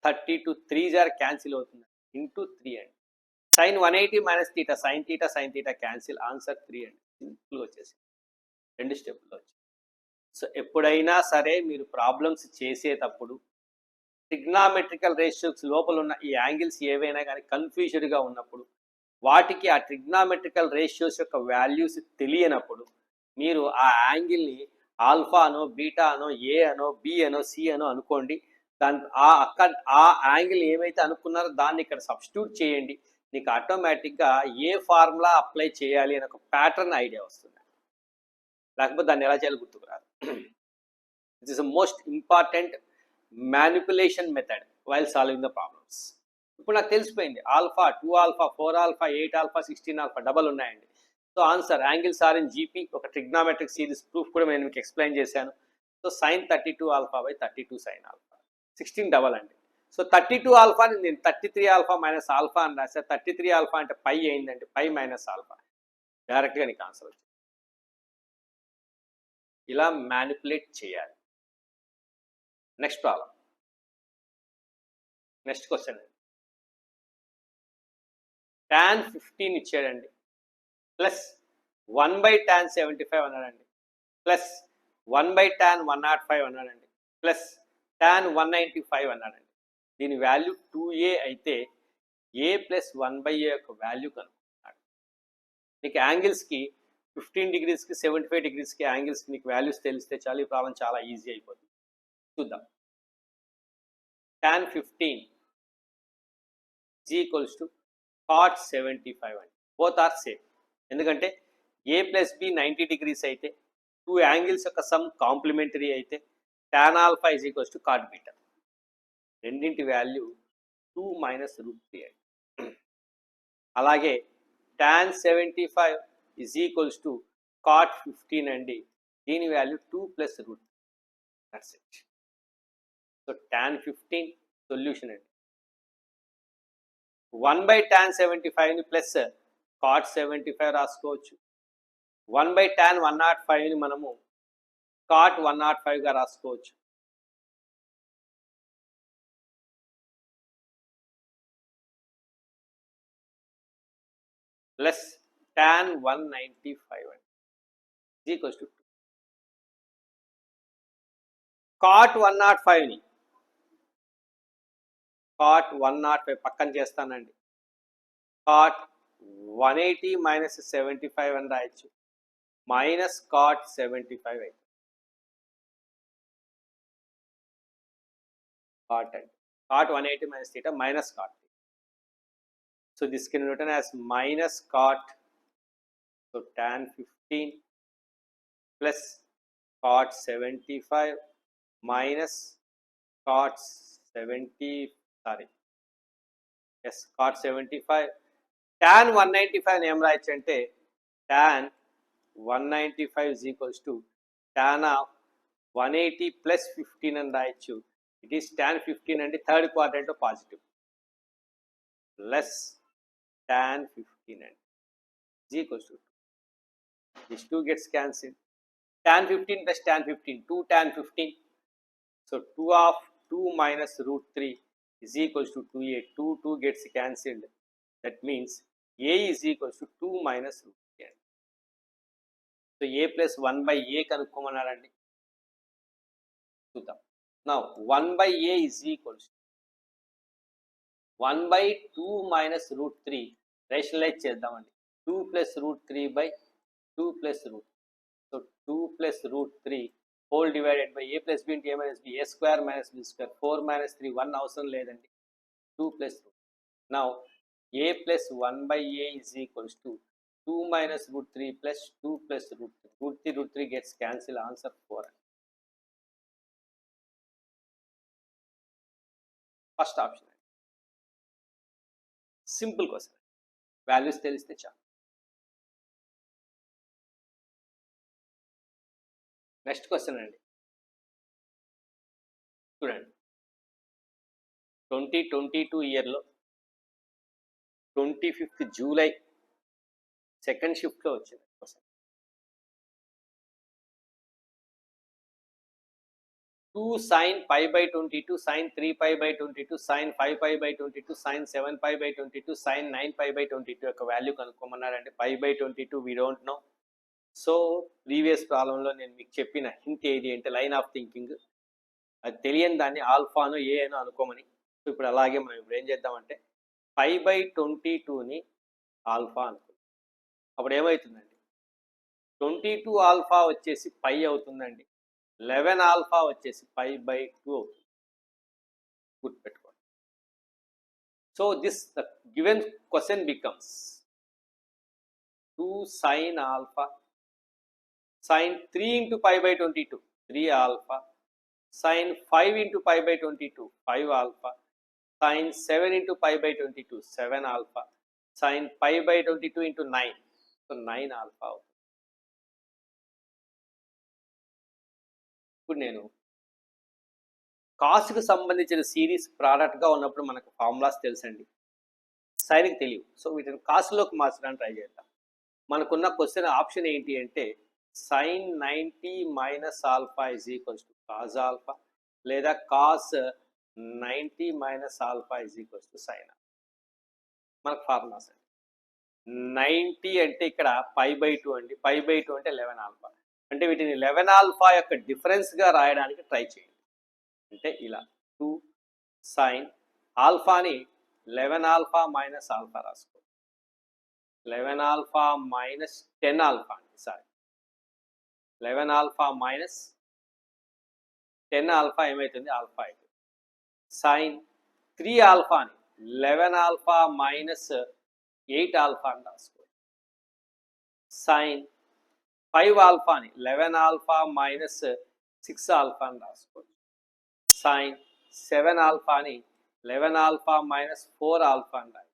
32 3s are cancel అవుతుంది ఇంటూ 3 అండి. Sine 180 minus theta sine theta cancel, answer 3 అండి. సింపుల్గా వచ్చేసి 2 స్టెప్లో వచ్చి. సో ఎప్పుడైనా సరే మీరు ప్రాబ్లమ్స్ చేసేటప్పుడు ట్రిగ్నామెట్రికల్ రేషియోస్ లోపల ఉన్న ఈ యాంగిల్స్ ఏవైనా కానీ కన్ఫ్యూజ్డ్గా ఉన్నప్పుడు, వాటికి ఆ ట్రిగ్నామెట్రికల్ రేషియోస్ యొక్క వాల్యూస్ తెలియనప్పుడు మీరు ఆ యాంగిల్ని ఆల్ఫా అనో బీటా అనో ఏ అనో బి అనో సి అనో అనుకోండి. దాని ఆ యాంగిల్ ఏమైతే అనుకున్నారో దాన్ని ఇక్కడ సబ్స్టిట్యూట్ చేయండి. నీకు ఆటోమేటిక్గా ఏ ఫార్ములా అప్లై చేయాలి అని ఒక ప్యాటర్న్ ఐడియా వస్తుంది. లేకపోతే దాన్ని ఎలా చేయాలి గుర్తుకురాదు. It is the most important manipulation method while solving the problems. ఇప్పుడు నాకు తెలిసిపోయింది alpha 2 alpha 4 alpha 8 alpha 16 alpha double ఉన్నాయండి. So answer angles are in GP. ఒక ట్రిగ్నామెట్రిక్ సిరీస్ ప్రూఫ్ కూడా నేను మీకు ఎక్స్ప్లెయిన్ చేశాను. So sine 32 alpha by 32 sine alpha 16 double అండి. సో 32 ఆల్ఫాని నేను 33 ఆల్ఫా మైనస్ ఆల్ఫా అని రాసా. 33 ఆల్ఫా అంటే పై అయిందండి, పై మైనస్ ఆల్ఫా. డైరెక్ట్గా నీకు ఆన్సర్ వచ్చింది. ఇలా మ్యానిపులేట్ చేయాలి. నెక్స్ట్ ప్రాబ్లం, నెక్స్ట్ క్వశ్చన్ అండి. tan 15 ఇచ్చాడండి, ప్లస్ 1/tan 75 అన్నాడండి, ప్లస్ 1/tan 105 అన్నాడండి, ప్లస్ tan 195 అన్నాడండి. దీని వాల్యూ 2a అయితే a ప్లస్ 1/a యొక్క వాల్యూ కనుక్కున్నాడు. నీకు యాంగిల్స్కి 15 డిగ్రీస్కి 75 డిగ్రీస్కి యాంగిల్స్కి నీకు వాల్యూస్ తెలిస్తే చాలు, ఈ ప్రాబ్లం చాలా ఈజీ అయిపోతుంది. చూద్దాం. tan 15 is equals to cot 75 అండి. Both are same. ఎందుకంటే ఏ ప్లస్ బి 90 డిగ్రీస్ అయితే, 2 యాంగిల్స్ యొక్క సమ్ కాంప్లిమెంటరీ అయితే tan alpha is equals to cot beta. రెండింటి వాల్యూ 2 మైనస్ √3 అండి. అలాగే tan 75 is equals to cot 15 అండి. దీని value 2 plus √3. That's it. So tan 15 solution అండి. 1/tan 75ని ప్లస్ కాట్ 75 రాసుకోవచ్చు. 1/tan 105ని మనము కాట్ 105గా రాసుకోవచ్చు. ప్లస్ tan 195 అండి ఈక్వల్స్ టు 2. కాట్ 105ని కాట్ 105 పక్కన చేస్తానండి. కాట్ 180 మైనస్ 75 అని రాయొచ్చు, మైనస్ కాట్ 75 అయితే కాట్ అండి. Cot 180 minus theta minus cot. So this can written as minus cot. So tan 15 plus cot 75 minus cot 75 tan 195 ఏం రాయొచ్చు అంటే tan 195 is equals to tan of 180 plus 15 అని రాయొచ్చు. It is tan 15 అంటే third quadrant positive, plus tan 15 అండి is equals to 2. This 2 gets cancelled. Tan 15 plus tan 15, 2 tan 15. So 2 of 2 minus √3 is equals to 2a. 2 gets cancelled. That means a is equals to 2 minus √3. So a plus 1/a కనుక్కోమన్నారండి. చూద్దాం. Now 1/a is equals to 1/2 minus √3. Rationalise చేద్దామండి. 2 plus √3 by 2 plus √3. So 2 plus √3 whole divided by a plus b into a minus b, a square minus b square, 4 minus 3, 1 అవసరం లేదండి. 2 plus √3. Now a plus 1/a is equals to 2 minus √3 plus 2 plus √3. √3 gets cancelled. Answer 4. First option. Simple question, values తెలిస్తే చాలు. Next question అండి, చూడండి. 2022 ఇయర్లో 25th July second షిఫ్ట్లో వచ్చింది question. 2 sin π/22 sin 3π/22 sin 5π/22 sin 7π/22 sin 9π/22 యొక్క వాల్యూ కనుక్కోమన్నారంటే π/22 we don't know. So previous ప్రాబ్లంలో నేను మీకు చెప్పిన హింట్ ఏది అంటే లైన్ ఆఫ్ థింకింగ్, అది తెలియని దాన్ని ఆల్ఫాను ఏ అనో అనుకోమని. సో ఇప్పుడు అలాగే మనం ఇప్పుడు ఏం చేద్దామంటే π/22ని ఆల్ఫా అనుకుందాం. అప్పుడు ఏమవుతుందండి, 22 ఆల్ఫా వచ్చేసి పై అవుతుందండి, 11 ఆల్ఫా వచ్చేసి π/2 అవుతుంది. గుర్తుపెట్టుకోండి. So this the given question becomes 2 sin alpha sin 3 into π/22 3 alpha sin 5 into π/22 5 alpha sin 7 into π/22 7 alpha sin π/22 into 9 so 9 alpha అవుతుంది. ఇప్పుడు నేను కాస్ట్కి సంబంధించిన సిరీస్ ప్రోడక్ట్గా ఉన్నప్పుడు మనకు ఫార్ములాస్ తెలుసండి, సైన్కి తెలియవు. సో వీటిని కాస్ట్లోకి మార్చడానికి ట్రై చేద్దాం. మనకున్న క్వశ్చన్ ఆప్షన్ ఏంటి అంటే sin 90 minus alpha is equals to cos alpha లేదా cos 90 minus alpha is equals to sin alpha. మనకు ఫార్ములాస్ అండి. 90 అంటే ఇక్కడ π/2 అండి, π/2 అంటే 11 ఆల్ఫా, అంటే వీటిని 11 ఆల్ఫా యొక్క డిఫరెన్స్గా రాయడానికి ట్రై చేయండి. అంటే ఇలా 2 sin ఆల్ఫాని 11 ఆల్ఫా మైనస్ ఆల్ఫా రాసుకో, 11 ఆల్ఫా మైనస్ 10 ఆల్ఫా అండి, సారీ 11 ఆల్ఫా మైనస్ 10 ఆల్ఫా ఏమవుతుంది, ఆల్ఫా అవుతుంది. సైన్ 3 ఆల్ఫాని 11 ఆల్ఫా మైనస్ 8 ఆల్ఫా అని రాసుకో, సైన్ 5 ఆల్ఫాని 11 ఆల్ఫా మైనస్ 6 ఆల్ఫా అని రాసుకోవచ్చు, సైన్ 7 ఆల్ఫాని 11 ఆల్ఫా మైనస్ 4 ఆల్ఫా అని రాయి,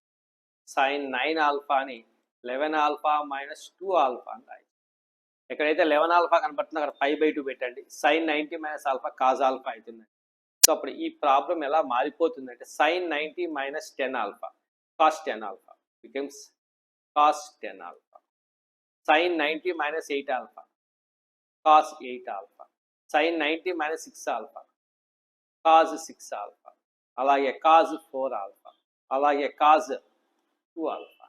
సైన్ 9 ఆల్ఫాని 11 ఆల్ఫా మైనస్ 2 ఆల్ఫా అని రాయి. ఎక్కడైతే 11 ఆల్ఫా కనబడుతుందో అక్కడ π/2 పెట్టండి, sine 90 minus alpha cos alpha అవుతుందండి. సో అప్పుడు ఈ ప్రాబ్లం ఎలా మారిపోతుందంటే sine 90 minus 10 alpha cos 10 alpha becomes cos 10 alpha, sine 90 minus 8 alpha cos 8 alpha, sine 90 minus 6 alpha cos 6 alpha, అలాగే కాజ్ 4 ఆల్ఫా, అలాగే కాజ్ 2 ఆల్ఫా.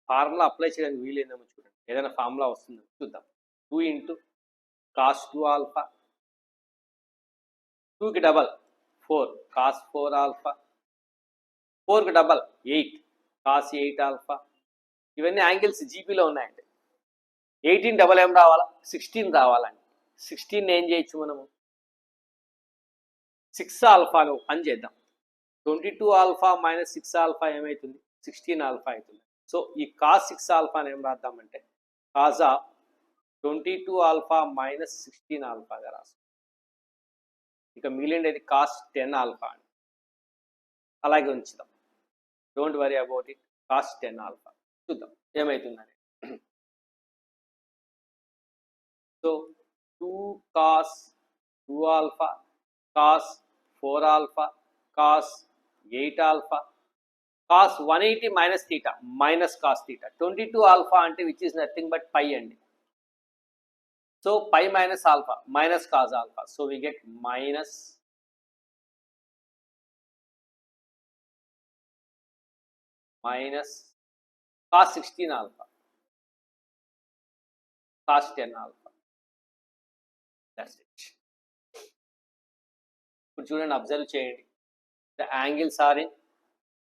ఫార్ములా అప్లై చేయడానికి వీలైందేమో చూడండి, ఏదైనా ఫార్ములా వస్తుందో చూద్దాం. 2 ఇంటూ కాస్ 2 ఆల్ఫా, 2కి డబల్ 4 కాస్ 4 ఆల్ఫా, 4కి డబల్ 8 కాస్ 8 ఆల్ఫా. ఇవన్నీ యాంగిల్స్ జీపీలో ఉన్నాయండి. 18 డబల్ ఏం రావాలా, 16 రావాలండి. 16 ఏం చేయొచ్చు మనము, 6 ఆల్ఫాను పని చేద్దాం. 22 ఆల్ఫా మైనస్ 6 ఆల్ఫా ఏమవుతుంది, 16 ఆల్ఫా అవుతుంది. సో ఈ కాస్ 6 ఆల్ఫాని ఏం రాద్దామంటే కాజ్ ఆఫ్ 22 ఆల్ఫా మైనస్ 16 ఆల్ఫాగా రాస్తాం. ఇక మిగిలినది కాస్ 10 ఆల్ఫా అని అలాగే ఉంచుదాం, don't worry about it. Cos 10 alpha చూద్దాం ఏమవుతుందని. So 2 cos 2 alpha cos 4 alpha cos 8 alpha cos 180 minus theta minus cos theta. 22 alpha అంటే which is nothing but pi అండి. So pi minus alpha minus cos alpha, so we get minus cos 16 alpha cos 10 alpha. That's it. ఇప్పుడు చూడండి, observe చేయండి, the angles are in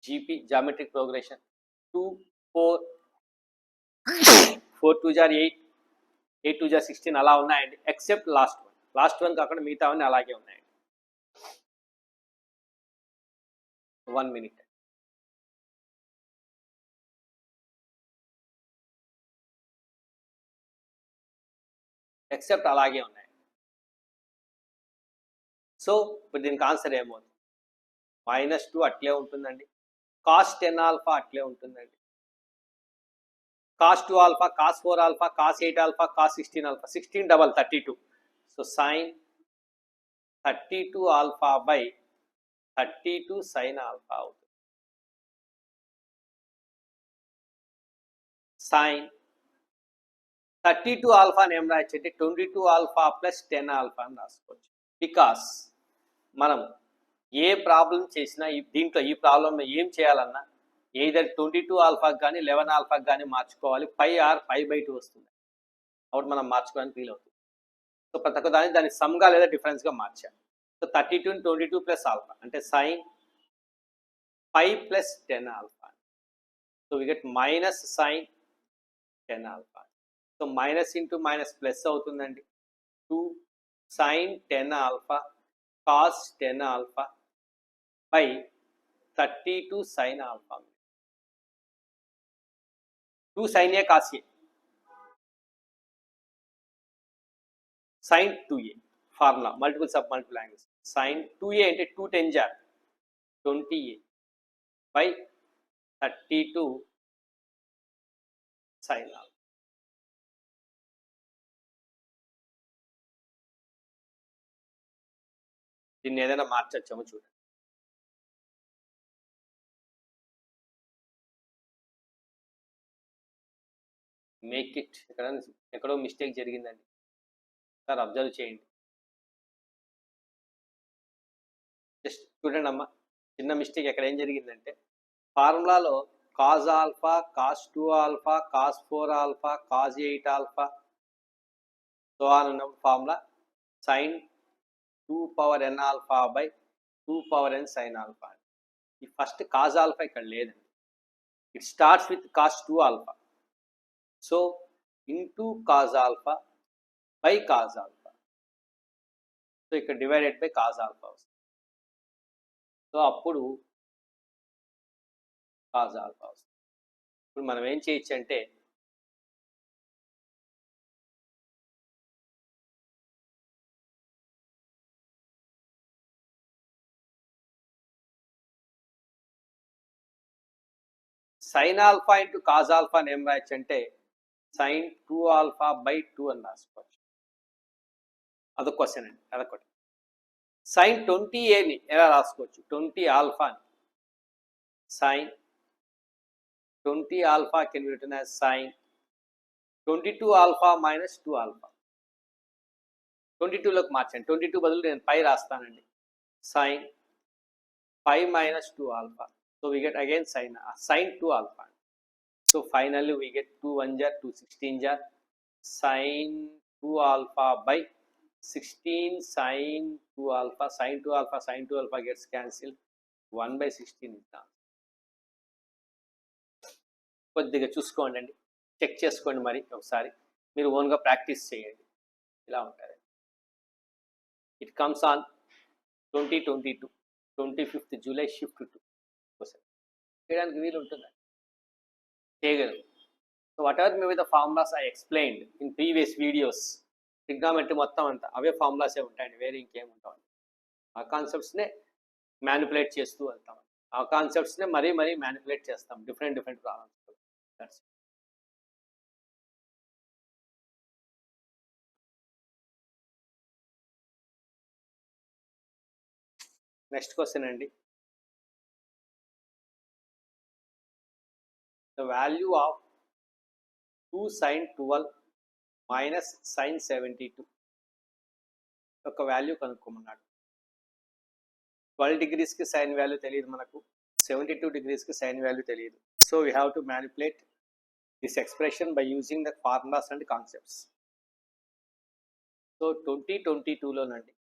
GP geometric progression. 2 4 4 2 జార్ 8 8 2 జార్ 16 అలా ఉన్నాయండి, except last one కాకుండా మిగతావన్నీ అలాగే ఉన్నాయండి. 1 minute. ఎక్సెప్ట్ అలాగే ఉన్నాయి. సో ఇప్పుడు దీనికి ఆన్సర్ ఏమవుతుంది, -2 అట్లే ఉంటుందండి, కాస్ 10 ఆల్ఫా అట్లే ఉంటుందండి. Cos 2 alpha, cos 4 alpha, cos 8 alpha, cos 16 alpha, 16 double 32. So sine 32 alpha by 32 sine alpha అవుతుంది. సైన్ 32 ఆల్ఫా అని ఏం రాయొచ్చు అంటే 22 ఆల్ఫా ప్లస్ 10 ఆల్ఫా అని రాసుకోవచ్చు. బికాస్ మనం ఏ ప్రాబ్లం చేసినా దీంట్లో ఈ ప్రాబ్లంలో ఏం చేయాలన్నా ఏదర్ 22 ఆల్ఫాకి కానీ 11 ఆల్ఫాకి కానీ మార్చుకోవాలి. పై ఆర్ పై బై 2 వస్తుంది. అప్పుడు మనం మార్చుకోవడానికి వీలు అవుతుంది. సో ప్రతి ఒక్క దాన్ని సమ్గా లేదా డిఫరెన్స్గా మార్చాలి. సో 32 22 ప్లస్ ఆల్ఫా అంటే sine 5 plus 10 alpha. So we get minus sine 10 alpha. So minus into minus plus అవుతుందండి. 2 sine 10 alpha cos 10 alpha by 32 sine alpha. 2 sine A cos A sin 2a formula multiples of multiple angles. sin 2a అంటే 2 10 జా 20a by 32 sin alpha. దీన్ని ఏదైనా మార్చొచ్చామో చూడండి. Make it ఎక్కడో mistake జరిగిందండి. Sir observe చేయండి. జస్ట్ చూడండి అమ్మా, చిన్న మిస్టేక్ ఎక్కడ ఏం జరిగిందంటే ఫార్ములాలో cos alpha, cos 2 alpha, cos 4 alpha, cos 8 alpha so అని ఉన్నప్పుడు formula sine 2 power n alpha by 2 power n sine alpha. ఈ ఫస్ట్ కాజ్ ఆల్ఫా ఇక్కడ లేదండి. It starts with cos 2 alpha. So into cos alpha by cos alpha. So ఇక్కడ divided by cos alpha వస్తుంది. So అప్పుడు cos alpha వస్తుంది. ఇప్పుడు మనం ఏం చేయొచ్చు అంటే sine alpha into cos alpha అని ఏం రాయొచ్చు అంటే సైన్ 2 ఆల్ఫా బై 2 అని రాసుకోవచ్చు. అదొక క్వశ్చన్ అండి. అదొకటి. సైన్ 20ఏని ఎలా రాసుకోవచ్చు? 20 ఆల్ఫాని sine 20 alpha can be written as sine 22 alpha minus 2 alpha. 22లోకి మార్చండి. 22 బదులు నేను పై రాస్తానండి. Sine 5 minus 2 alpha. So we get again sin 2 alpha. So finally we get 2 1 jar 2 16 jar sin 2 alpha by 16 sin 2 alpha. Sin 2 alpha sin 2 alpha gets cancelled. 1 by 16 is done. కొద్దిగా చూసుకోండి అండి, check చేసుకోండి, మరి ఒకసారి మీరు ఓన్గా practice చేయండి. ఇలా ఉంటుంది. It comes on 2022 25th July shift 2 చేయడానికి వీలు ఉంటుందండి, చేయగలరు. So what ever may be the formulas I explained in previous videos, trigonometry మొత్తం అంతా అవే ఫార్ములాసే ఉంటాయండి, వేరే ఇంకేం ఉంటామండి. ఆ కాన్సెప్ట్స్నే మ్యానిపులేట్ చేస్తూ వెళ్తాం. ఆ కాన్సెప్ట్స్నే మరీ మ్యానిపులేట్ చేస్తాం డిఫరెంట్ ప్రాబ్లమ్స్. నెక్స్ట్ క్వశ్చన్ అండి. The value of 2 sin 12 minus sin 72 ఒక వాల్యూ కనుక్కోమన్నాడు. 12 degreesకి సైన్ వాల్యూ తెలియదు మనకు, 72 degreesకి సైన్ వాల్యూ తెలియదు. So we have to manipulate this expression by using the formulas and concepts. సో 2022లోనండి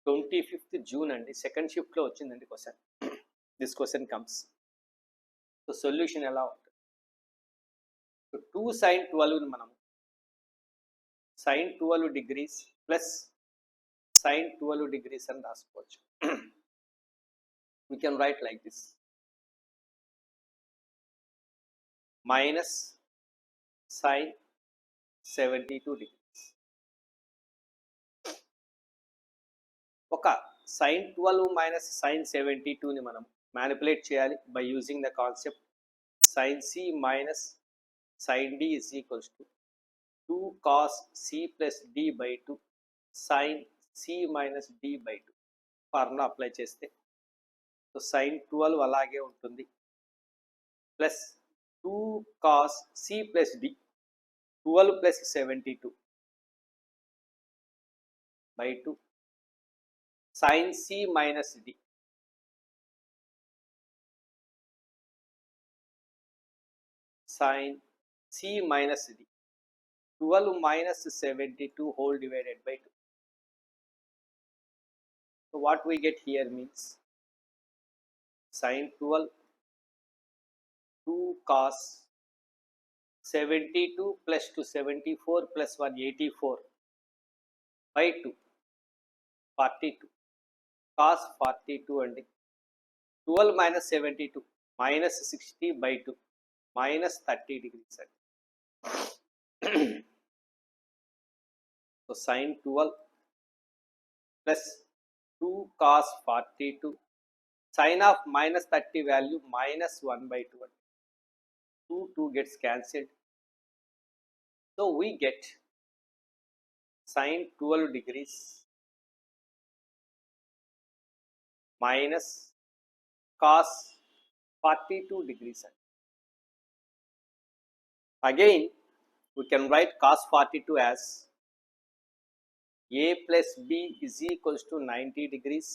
25th June అండి, సెకండ్ షిఫ్ట్లో వచ్చిందండి question. This question comes. So solution ఎలా ఉంటుంది? 2 sin 12 మనం sin 12 degrees plus sin 12 degrees అని రాసుకోవచ్చు. we can write like this minus sin 72 degrees. ఒక sin 12 మైనస్ sin 72ని మనం manipulate చేయాలి by using the concept sin c minus sin d is equals to 2 cos c plus d by 2 sin c minus d by 2 formula apply చేస్తే so sin 12 అలాగే ఉంటుంది plus 2 cos c plus d 12 plus 72 by 2 sin c minus d sin c minus d 12 minus 72 whole divided by 2. So what we get here means sin 12 2 cos 72 plus 274 plus 184 by 2 42 cos 42 and 12 minus 72 minus 60 by 2 minus 30 degrees. So sin 12 plus 2 cos 42 sin of minus 30 value minus 1 by 2. 2 gets cancelled. So we get sin 12 degrees minus cos 42 degrees. Again, we can write cos 42 as a plus b is equals to 90 degrees.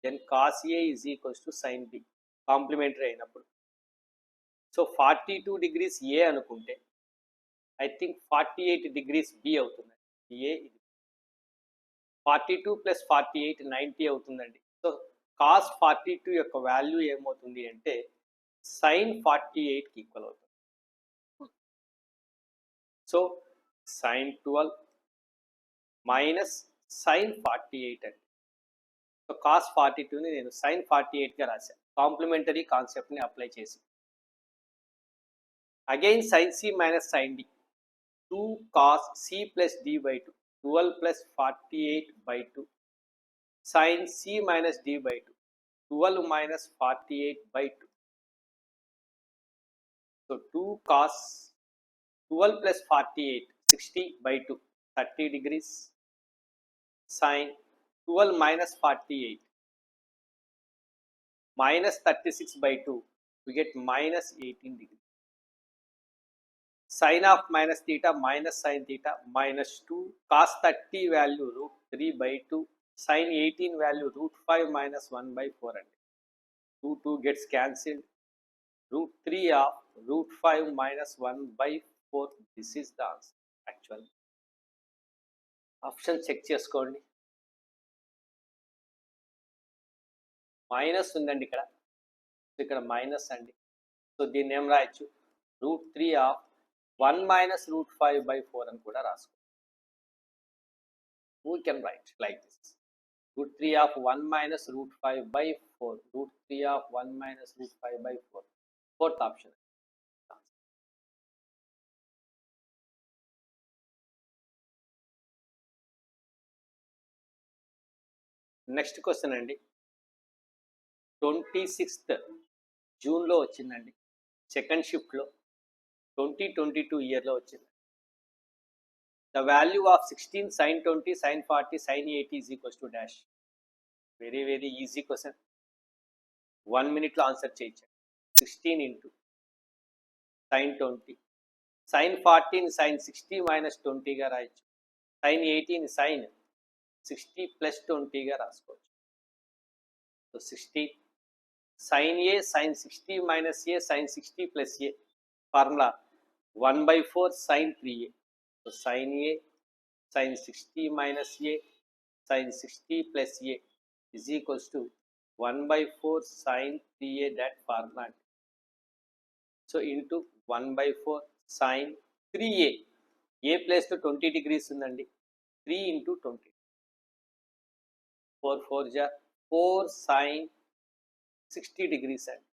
Then cos a is equals to sin b. Complementary అయినప్పుడు. So 42 degrees a అనుకుంటే I think 48 degrees b అవుతుంది. a 42 plus 48 90 అవుతుందండి. So cos 42 యొక్క value ఏమవుతుంది అంటే sin 48 కి equal అవుతుంది. So sin 12 minus sin 48 అండి. సో cos 42ని నేను sin 48గా రాశాను కాంప్లిమెంటరీ కాన్సెప్ట్ని అప్లై చేసి. Again sin c minus sin d 2 cos c plus d by 2 12 plus 48 by 2 sin c minus d by 2 12 minus 48 by 2. So 2 cos 12 plus 48 60 by 2 30 degrees sin 12 minus 48 minus 36 by 2 we get minus 18 degrees. Sin of minus theta minus sin theta minus 2 cos 30 value root 3 by 2 sin 18 value root 5 minus 1 by 4 and 2 gets cancelled. Root 3 of root 5 minus 1 by 4. This is the answer actually. Option check చేసుకోండి. Minus ఉందండి ఇక్కడ minus అండి. So దీన్ని ఏం రాయొచ్చు root 3 of 1 minus root 5 by 4 అని కూడా రాసుకో. We can write like this. Root 3 of 1 minus root 5 by 4. Root 3 of 1 minus root 5 by 4. Fourth option. Next question అండి 26th జూన్లో వచ్చిందండి. సెకండ్ షిఫ్ట్లో 2022 ఇయర్లో వచ్చింది. The value of 16 sin 20 sin 40 sin 80 is equals to dash. Very very easy question. 1 minute లో answer చేయొచ్చు. 16 into sin 20 sin 40 sin 60 minus 20 గా రాయొచ్చు. sin 18 sin 60 plus 20 గా రాసుకోవచ్చు. So 60 sin a sin 60 minus a sin 60 plus a formula 1 by 4 sin 3a. So sin a sin 60 minus a sin 60 plus a is equals to 1 by 4 sin 3a, that formula. So into 1 by 4 sin 3a, a place to 20 degrees ఉందండి. 3 into 20 4 4 ja 4 sin 60 degrees అండి.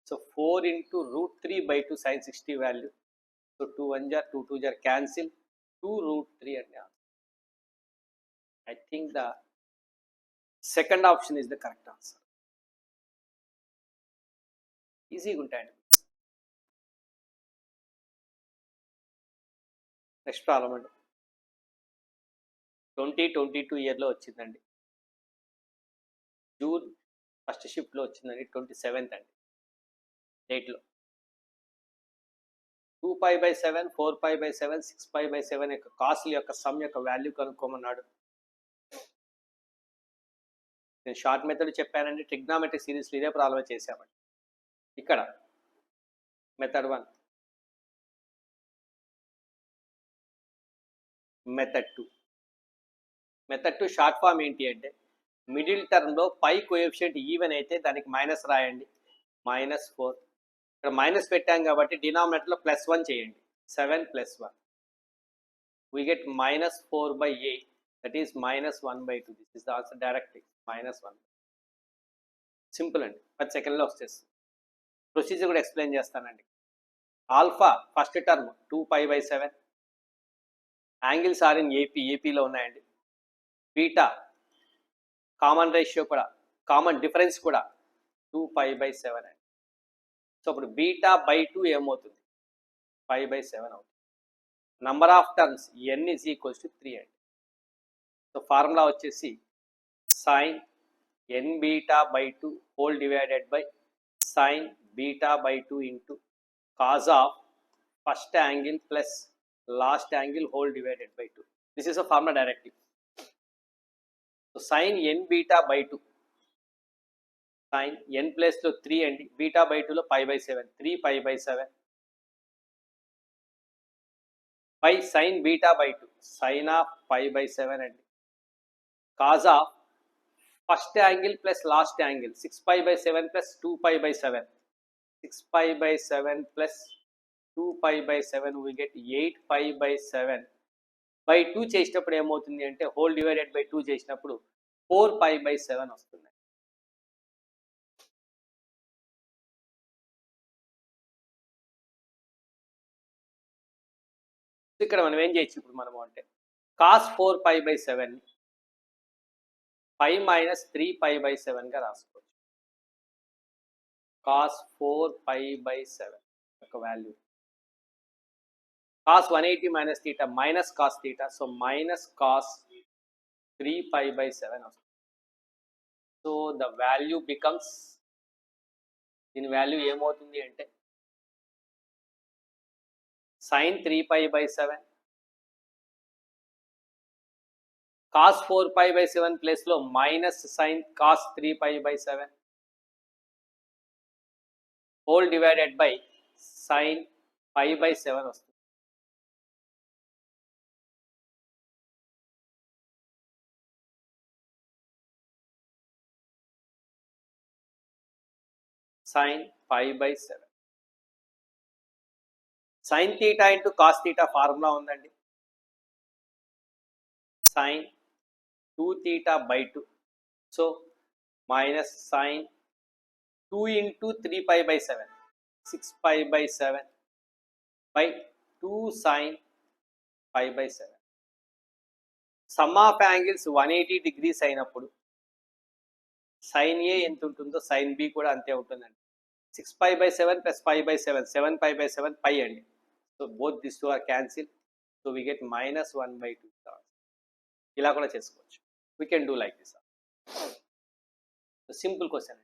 So 4 into root 3 by 2 sin 60 value. So 2 1 ja 2 2 ja cancel 2 root 3 and I think the second option is the correct answer. ఈజీగా ఉంటాయండి. Next problem అండి. 2022 ఇయర్లో వచ్చిందండి. June first షిఫ్ట్లో వచ్చిందండి. 27th అండి డేట్లో. 2π/7, 4π/7, 6π/7 యొక్క కాస్ట్ల యొక్క సమ్ యొక్క వాల్యూ కనుక్కోమన్నాడు. నేను షార్ట్ మెథడ్ చెప్పానండి. ట్రిగ్నామెట్రిక్ సిరీస్లో ఇదే ప్రాబ్లమే చేశామండి. ఇక్కడ method 1, method 2. Method 2 short form ఏంటి అంటే, మిడిల్ టర్మ్లో పై కోఎఫిషియంట్ ఈవెన్ అయితే దానికి మైనస్ రాయండి. -4. ఇక్కడ మైనస్ పెట్టాం కాబట్టి డినామినేటర్లో +1 చేయండి. 7 + 1. We get -4/8. That is -1/2. This is the answer directly. -1. Simple అండి. 10 సెకండ్లో వచ్చేస్తుంది. ప్రొసీజర్ కూడా ఎక్స్ప్లెయిన్ చేస్తానండి. Alpha first term 2π/7. Angles are in ఏపీలో ఉన్నాయండి. బీటా కామన్ రేషియో కూడా, కామన్ డిఫరెన్స్ కూడా 2π/7 అండి. సో అప్పుడు β/2 ఏమవుతుంది? π/7 అవుతుంది. నంబర్ ఆఫ్ టర్మ్స్ n = 3 అండి. సో ఫార్ములా వచ్చేసి sin nβ/2 whole divided by sin β/2 into cos of first angle plus last angle whole divided by 2. This is a formula directly. So sin nβ/2, sin n ప్లేస్లో 3 అండి, β/2లో π/7, 3π/7 by sin β/2, sin of π/7 అండి, cos of first angle plus last angle 6π/7 plus 2π/7, 6π/7 plus 2π/7 we get 8π/7 by 2 చేసినప్పుడు ఏమవుతుంది అంటే whole divided by 2 చేసినప్పుడు 4π/7 వస్తుంది. ఇక్కడ మనం ఏం చేయొచ్చు ఇప్పుడు మనము అంటే cos 4π/7 π - 3π/7గా రాసుకోవచ్చు. cos 4π/7 యొక్క value cos 180 - θ minus cos θ, so minus cos 3π/7 వస్తుంది. సో ద వాల్యూ బికమ్స్, దీని వాల్యూ ఏమవుతుంది అంటే sin 3π/7 cos 4π/7 ప్లేస్లో minus sin cos 3π/7 whole divided by sin π/7 వస్తుంది. sin π/7 sin θ into cos θ formula ఉందండి. sin 2θ/2, so minus sin 2 into 3π/7, 6π/7 by 2 sin π/7. Sum of angles 180 degrees అయినప్పుడు sin A ఎంత ఉంటుందో sin B కూడా అంతే ఉంటుందండి. 6π/7 ప్లస్ π/7, 7π/7 π అండి. So both this two are cancel. So we get -1/2. ఇలా కూడా చేసుకోవచ్చు. We can do like this. Simple question.